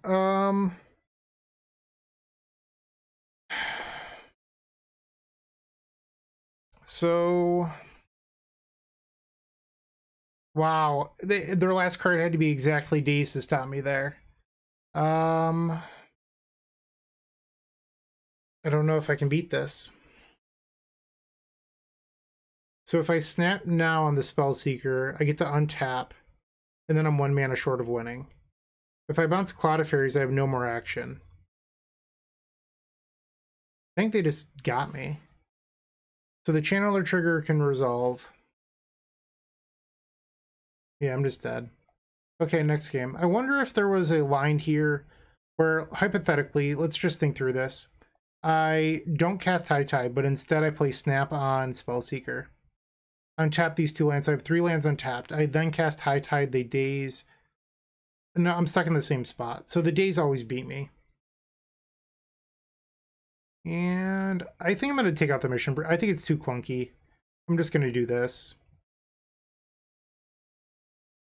So wow, their last card had to be exactly dazed to stop me there. I don't know if I can beat this. So if I snap now on the Spellseeker, I get to untap, and then I'm 1 mana short of winning. If I bounce Cloud of Faeries, I have no more action. I think they just got me. So the Channeler trigger can resolve. Yeah, I'm just dead. Okay, next game. I wonder if there was a line here where, hypothetically, let's just think through this. I don't cast High Tide, but instead I play Snap on Spellseeker. Untap these 2 lands. I have 3 lands untapped. I then cast High Tide, they daze. No, I'm stuck in the same spot. So the daze always beat me. And I think I'm going to take out the mission. I think it's too clunky. I'm just going to do this.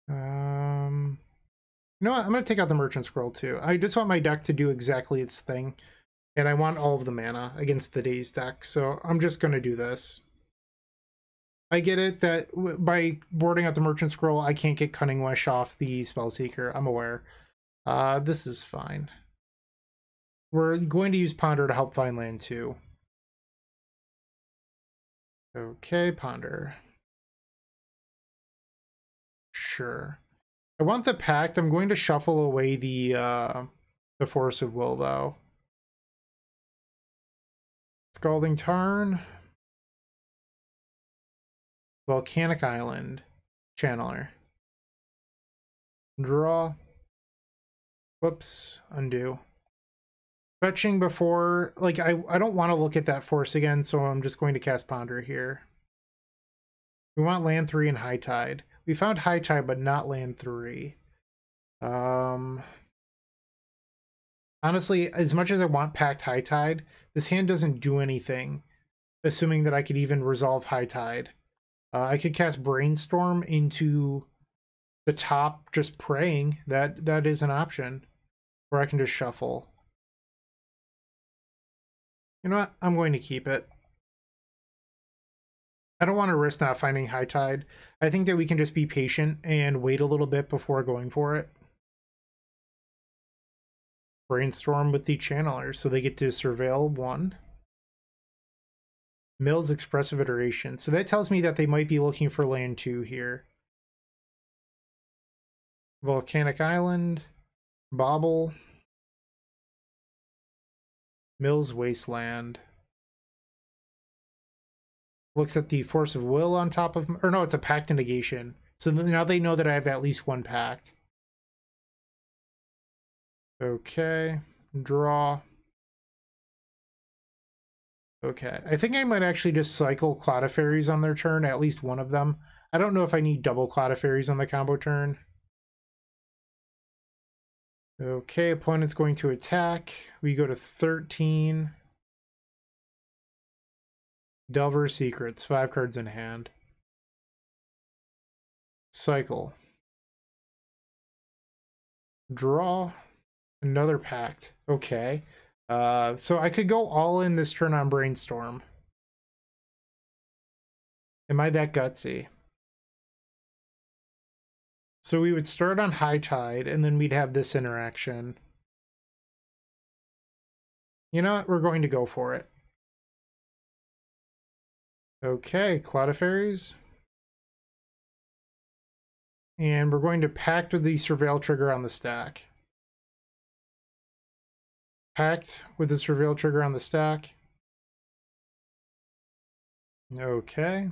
You know what? I'm going to take out the Merchant Scroll too. I just want my deck to do exactly its thing. And I want all of the mana against the Daze deck. So I'm just going to do this. I get it that by boarding out the Merchant Scroll, I can't get Cunning Wish off the Spellseeker. I'm aware. This is fine. We're going to use Ponder to help find land too. Okay, Ponder. Sure. I want the Pact. I'm going to shuffle away the Force of Will though. Scalding Tarn. Volcanic Island. Channeler. Draw. Whoops. Undo. Fetching before, like, I don't want to look at that force again, so I'm just going to cast Ponder here. We want land 3 and High Tide. We found High Tide, but not land 3. Honestly, as much as I want Pact High Tide, this hand doesn't do anything, assuming that I could even resolve High Tide. I could cast Brainstorm into the top, just praying. That is an option. Or I can just shuffle. You know what? I'm going to keep it. I don't want to risk not finding High Tide. I think that we can just be patient and wait a little bit before going for it. Brainstorm with the Channeler, so they get to Surveil 1. Mill's Expressive Iteration. So that tells me that they might be looking for land 2 here. Volcanic Island. Bobble. Mill's Wasteland. Looks at the Force of Will on top of... Or no, it's a Pact and Negation. So now they know that I have at least 1 Pact. Okay. Draw. Okay. I think I might actually just cycle Cloud of Faeries on their turn, at least one of them. I don't know if I need double Cloud of Faeries on the combo turn. Okay, opponent's going to attack. We go to 13. Delver Secrets, 5 cards in hand. Cycle. Draw. Another Pact. Okay. So I could go all in this turn on Brainstorm. Am I that gutsy? So we would start on High Tide, and then we'd have this interaction. You know what? We're going to go for it. Okay, Cloud of Faeries. And we're going to Pact with the Surveil trigger on the stack. Pact with the Surveil trigger on the stack. Okay.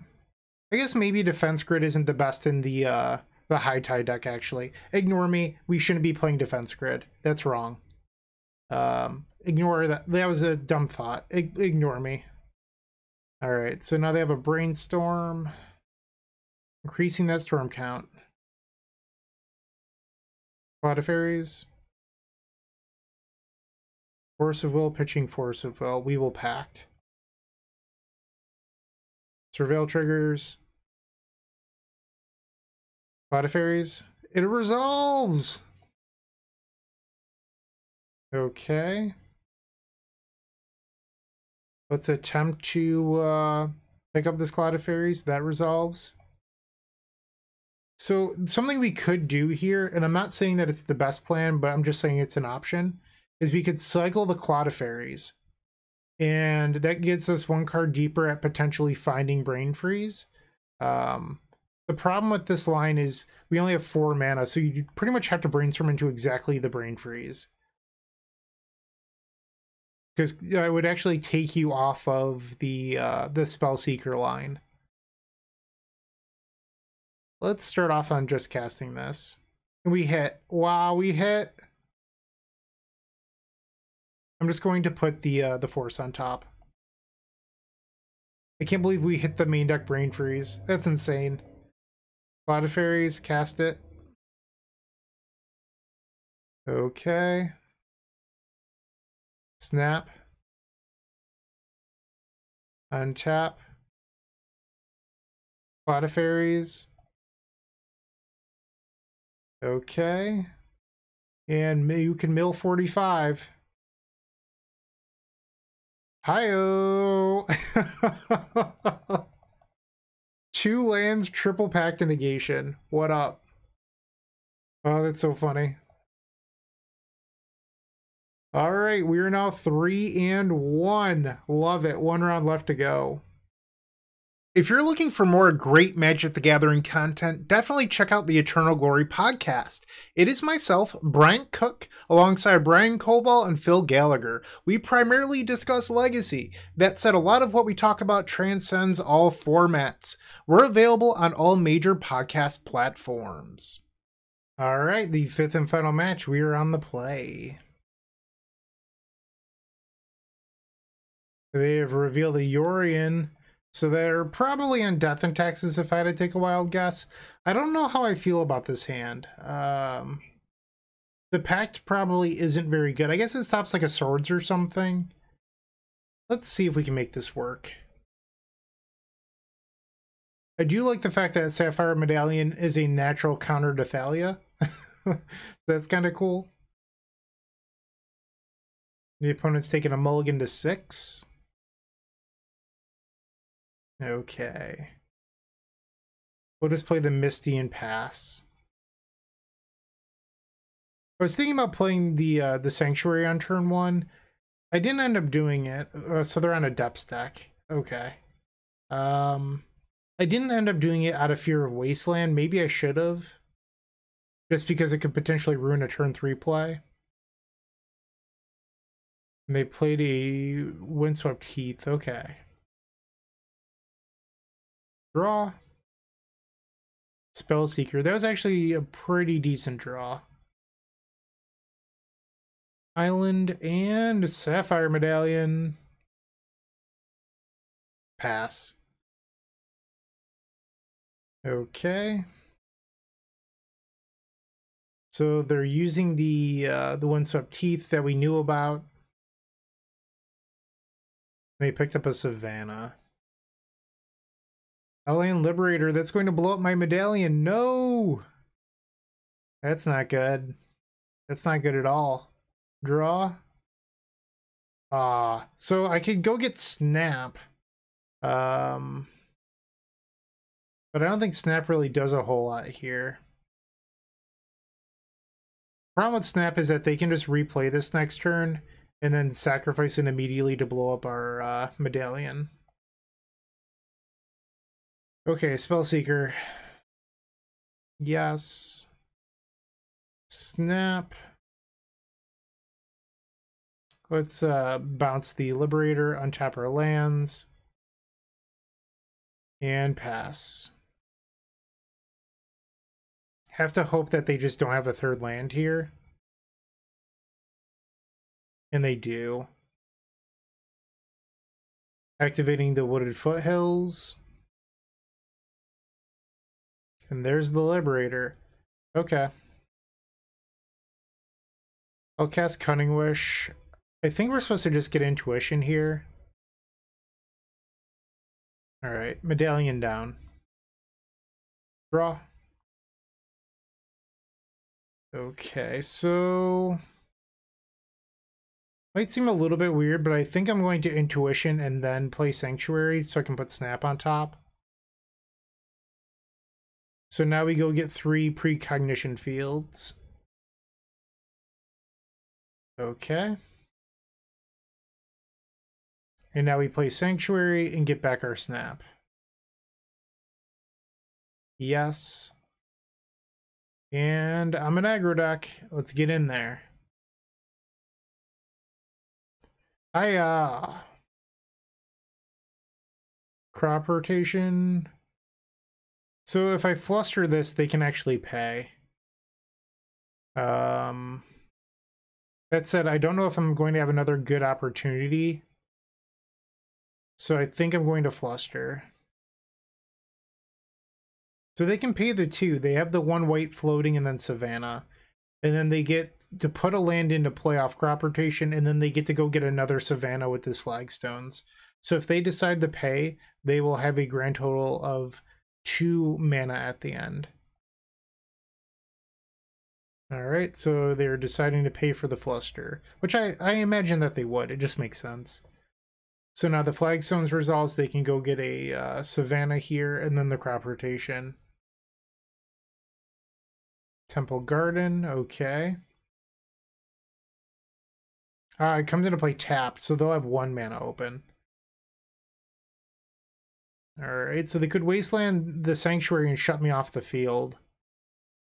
I guess maybe Defense Grid isn't the best in the High Tide deck, actually. Ignore me. We shouldn't be playing Defense Grid. That's wrong. Ignore that. That was a dumb thought. Ignore me. Alright, so now they have a Brainstorm. Increasing that storm count. Cloud of Faeries. Force of Will, pitching Force of Will. We will pact. Surveil triggers. Cloud of Faeries. It resolves! Okay. Let's attempt to pick up this Cloud of Faeries. That resolves. So something we could do here, and I'm not saying that it's the best plan, but I'm just saying it's an option, is we could cycle the Cloud of Faeries. And that gets us one card deeper at potentially finding Brain Freeze. The problem with this line is we only have 4 mana, so you pretty much have to brainstorm into exactly the Brain Freeze. Because it would actually take you off of the Spellseeker line. Let's start off on just casting this. We hit. Wow, we hit. I'm just going to put the Force on top. I can't believe we hit the main deck Brain Freeze. That's insane. Cloud of Faeries, cast it. Okay. Snap. Untap. Cloud of Faeries. Okay. And you can mill 45. Hi-oh! 2 lands, triple pact and negation. What up? Oh, that's so funny. Alright, we are now 3-1. Love it. 1 round left to go. If you're looking for more great Magic the Gathering content, definitely check out the Eternal Glory podcast. It is myself, Bryant Cook, alongside Brian Koval and Phil Gallagher. We primarily discuss Legacy. That said, a lot of what we talk about transcends all formats. We're available on all major podcast platforms. Alright, the 5th and final match. We are on the play. They have revealed a Yorion. So they're probably on Death and Taxes if I had to take a wild guess. I don't know how I feel about this hand. The Pact probably isn't very good. I guess it stops like a Swords or something. Let's see if we can make this work. I do like the fact that Sapphire Medallion is a natural counter to Thalia. That's kind of cool. The opponent's taking a mulligan to 6. Okay. We'll just play the Misty and pass. I was thinking about playing the Sanctuary on turn 1. I didn't end up doing it, so they're on a Depths deck. Okay. I didn't end up doing it out of fear of Wasteland. Maybe I should have. Just because it could potentially ruin a turn 3 play. And they played a Windswept Heath. Okay. Draw. Spellseeker. That was actually a pretty decent draw. Island and Sapphire Medallion. Pass. Okay. So they're using the Windswept Heath that we knew about. They picked up a Savannah. Alien Liberator, that's going to blow up my medallion. No! That's not good. That's not good at all. Draw. So I could go get Snap. But I don't think Snap really does a whole lot here. Problem with Snap is that they can just replay this next turn and then sacrifice it immediately to blow up our medallion. Okay, Spellseeker. Yes. Snap. Let's bounce the Liberator, untap our lands, and pass. Have to hope that they just don't have a 3rd land here. And they do. Activating the Wooded Foothills. And there's the Liberator. Okay. I'll cast Cunning Wish. I think we're supposed to just get intuition here. All right, medallion down. Draw. Okay, so might seem a little bit weird, but I think I'm going to intuition and then play sanctuary so I can put snap on top. So now we go get 3 precognition fields. Okay. And now we play sanctuary and get back our snap. Yes. And I'm an aggro deck. Let's get in there. Crop rotation. So if I fluster this, they can actually pay. That said, I don't know if I'm going to have another good opportunity. So I think I'm going to fluster. So they can pay the 2. They have the 1 white floating and then Savannah. And then they get to put a land into play off crop rotation, and then they get to go get another Savannah with his flagstones. So if they decide to pay, they will have a grand total of 2 mana at the end. Alright, so they're deciding to pay for the fluster, which I imagine that they would. It just makes sense. So now the flagstones resolves, they can go get a Savannah here, and then the crop rotation. Temple Garden, okay. It comes into play tapped, so they'll have 1 mana open. Alright, so they could wasteland the sanctuary and shut me off the field.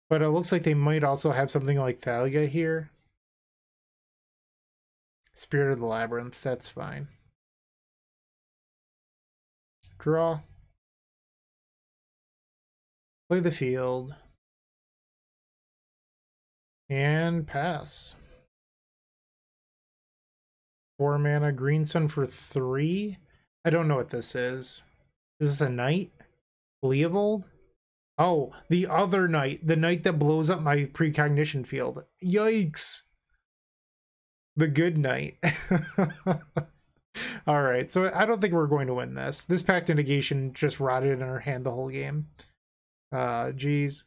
But it looks like they might also have something like Thalia here. Spirit of the Labyrinth, that's fine. Draw. Play the field. And pass. 4 mana, green sun for 3. I don't know what this is. Is this a knight? Leovold? Oh, the other knight. The knight that blows up my precognition field. Yikes. The good knight. Alright, so I don't think we're going to win this. This Pact of Negation just rotted in our hand the whole game. Geez.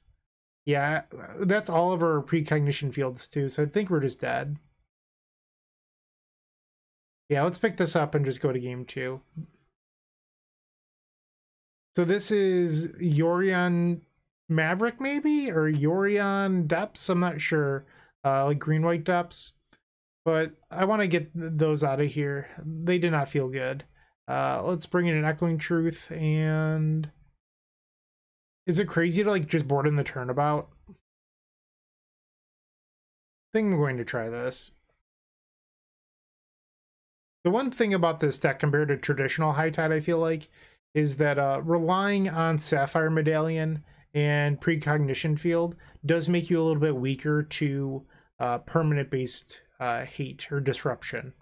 Yeah, that's all of our precognition fields too, so I think we're just dead. Yeah, let's pick this up and just go to game 2. So this is Yorion Maverick, maybe? Or Yorion Depths? I'm not sure. Like green-white Depths. But I want to get those out of here. They did not feel good. Let's bring in an Echoing Truth, and... Is it crazy to, like, just board in the turnabout? I think I'm going to try this. The one thing about this deck compared to traditional High Tide, I feel like, is that relying on Sapphire Medallion and Precognition Field does make you a little bit weaker to permanent-based hate or disruption.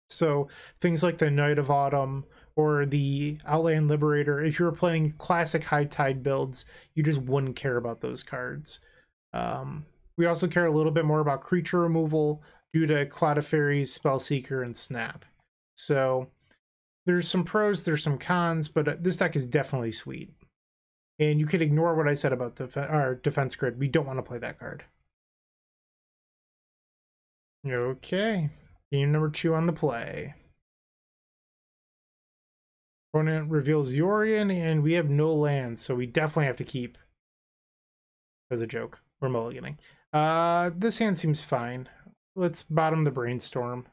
So things like the Knight of Autumn or the Outland Liberator, if you were playing classic High Tide builds, you just wouldn't care about those cards. We also care a little bit more about creature removal due to Cloud of Faeries, Spellseeker, and Snap. So there's some pros, there's some cons, but this deck is definitely sweet. And you could ignore what I said about defense grid. We don't want to play that card. Okay, game number 2 on the play. Opponent reveals Yorion, and we have no lands, so we definitely have to keep. As a joke, we're mulliganing. This hand seems fine. Let's bottom the Brainstorm.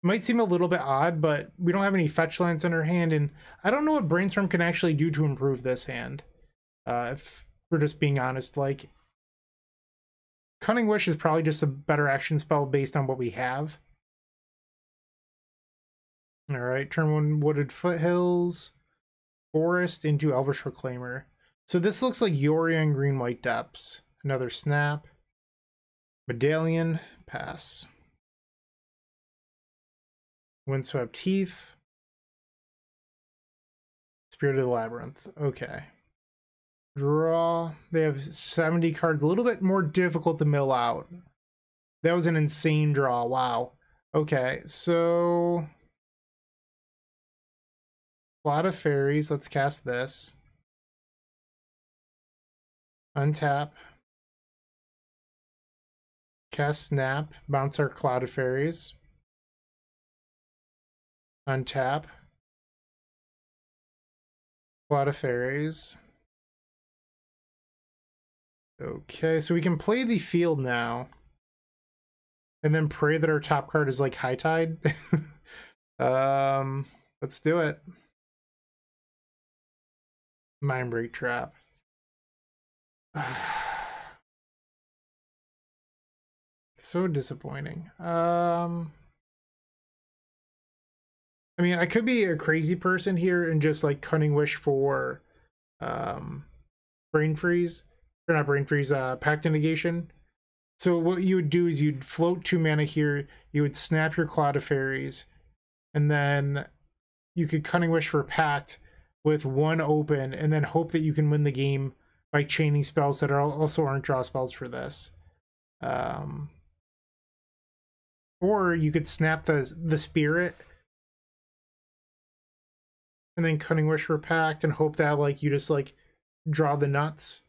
Might seem a little bit odd, but we don't have any fetch lands in our hand, and I don't know what Brainstorm can actually do to improve this hand. If we're just being honest, like, Cunning Wish is probably just a better action spell based on what we have. Alright, turn 1 Wooded Foothills, Forest into Elvish Reclaimer. So this looks like Yorion Green-White Depths. Another Snap. Medallion, pass. Windswept Heath. Spirit of the Labyrinth. Okay. Draw. They have 70 cards. A little bit more difficult to mill out. That was an insane draw. Wow. Okay, so a lot of fairies. Let's cast this. Untap. Cast Snap. Bounce our Cloud of Fairies. Untap. Cloud of Fairies. Okay, so we can play the field now. And then pray that our top card is like High Tide. Let's do it. Mindbreak Trap. So disappointing. I mean, I could be a crazy person here and just like Cunning Wish for Brain Freeze. Or not Brain Freeze, Pact Negation. So what you would do is you'd float 2 mana here, you would snap your Cloud of Fairies, and then you could Cunning Wish for Pact with 1 open, and then hope that you can win the game by chaining spells that are also aren't draw spells for this. Or you could snap the Spirit, and then Cunning Wish for Pact, and hope that like you just like draw the nuts.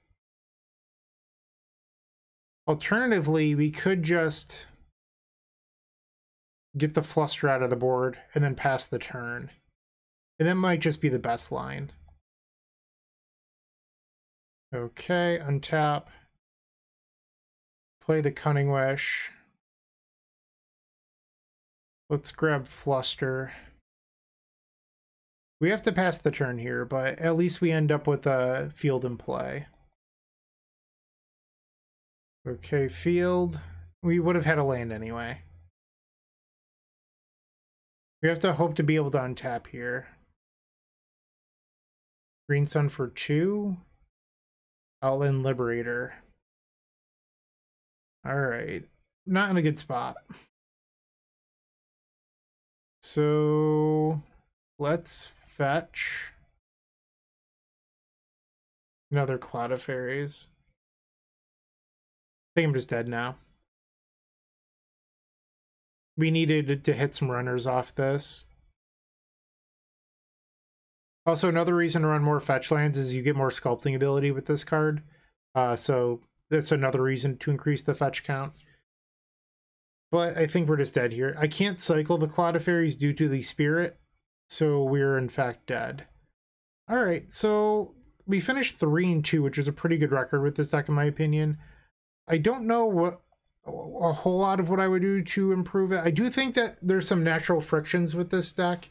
Alternatively, we could just get the Fluster out of the board and then pass the turn. And that might just be the best line. Okay, untap. Play the Cunning Wish. Let's grab Fluster. We have to pass the turn here, but at least we end up with a field in play. Okay, field. We would have had a land anyway. We have to hope to be able to untap here. Green Sun for 2. Outland Liberator. Alright. Not in a good spot. So let's fetch another Cloud of Fairies. I think I'm just dead now. We needed to hit some runners off this. Also, another reason to run more fetch lands is you get more sculpting ability with this card. So that's another reason to increase the fetch count. But I think we're just dead here. I can't cycle the Cloud of Fairies due to the Spirit, so we're in fact dead. Alright, so we finished 3-2, which is a pretty good record with this deck in my opinion. I don't know what a whole lot of what I would do to improve it. I do think that there's some natural frictions with this deck.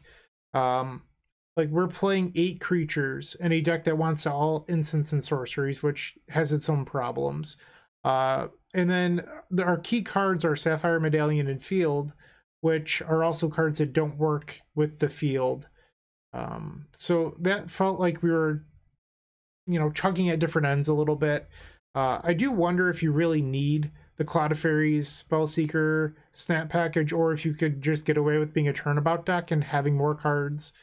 Like we're playing 8 creatures in a deck that wants all instants and sorceries, which has its own problems. And then our key cards are Sapphire Medallion and Field, which are also cards that don't work with the field. So that felt like we were, you know, chugging at different ends a little bit. I do wonder if you really need the Cloud of Fairies, Spellseeker, Snap package, or if you could just get away with being a turnabout deck and having more cards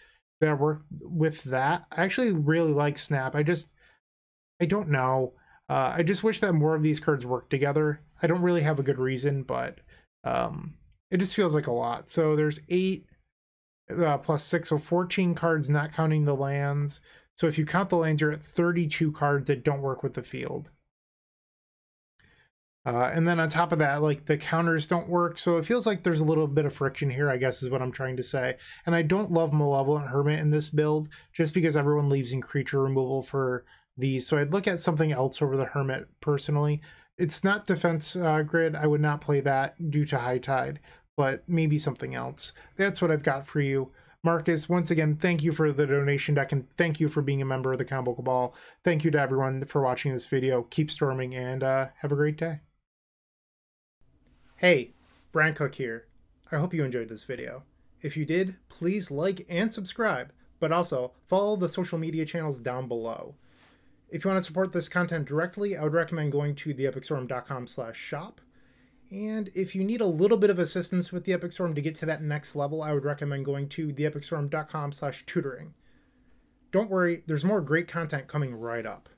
that work with that. I actually really like Snap. I don't know. I just wish that more of these cards work together. I don't really have a good reason, but it just feels like a lot. So there's 8 plus 6, so 14 cards not counting the lands. So if you count the lands, you're at 32 cards that don't work with the field. And then on top of that, like the counters don't work. So it feels like there's a little bit of friction here, I guess is what I'm trying to say. And I don't love Malevolent Hermit in this build just because everyone leaves in creature removal for these. So I'd look at something else over the Hermit personally. It's not defense grid. I would not play that due to High Tide, but maybe something else. That's what I've got for you. Marcus, once again, thank you for the donation deck and thank you for being a member of the Combo Cabal. Thank you to everyone for watching this video. Keep storming and have a great day. Hey, Bryant Cook here. I hope you enjoyed this video. If you did, please like and subscribe, but also follow the social media channels down below. If you want to support this content directly, I would recommend going to theepicstorm.com/shop. And if you need a little bit of assistance with the Epic Storm to get to that next level, I would recommend going to theepicstorm.com/tutoring. Don't worry, there's more great content coming right up.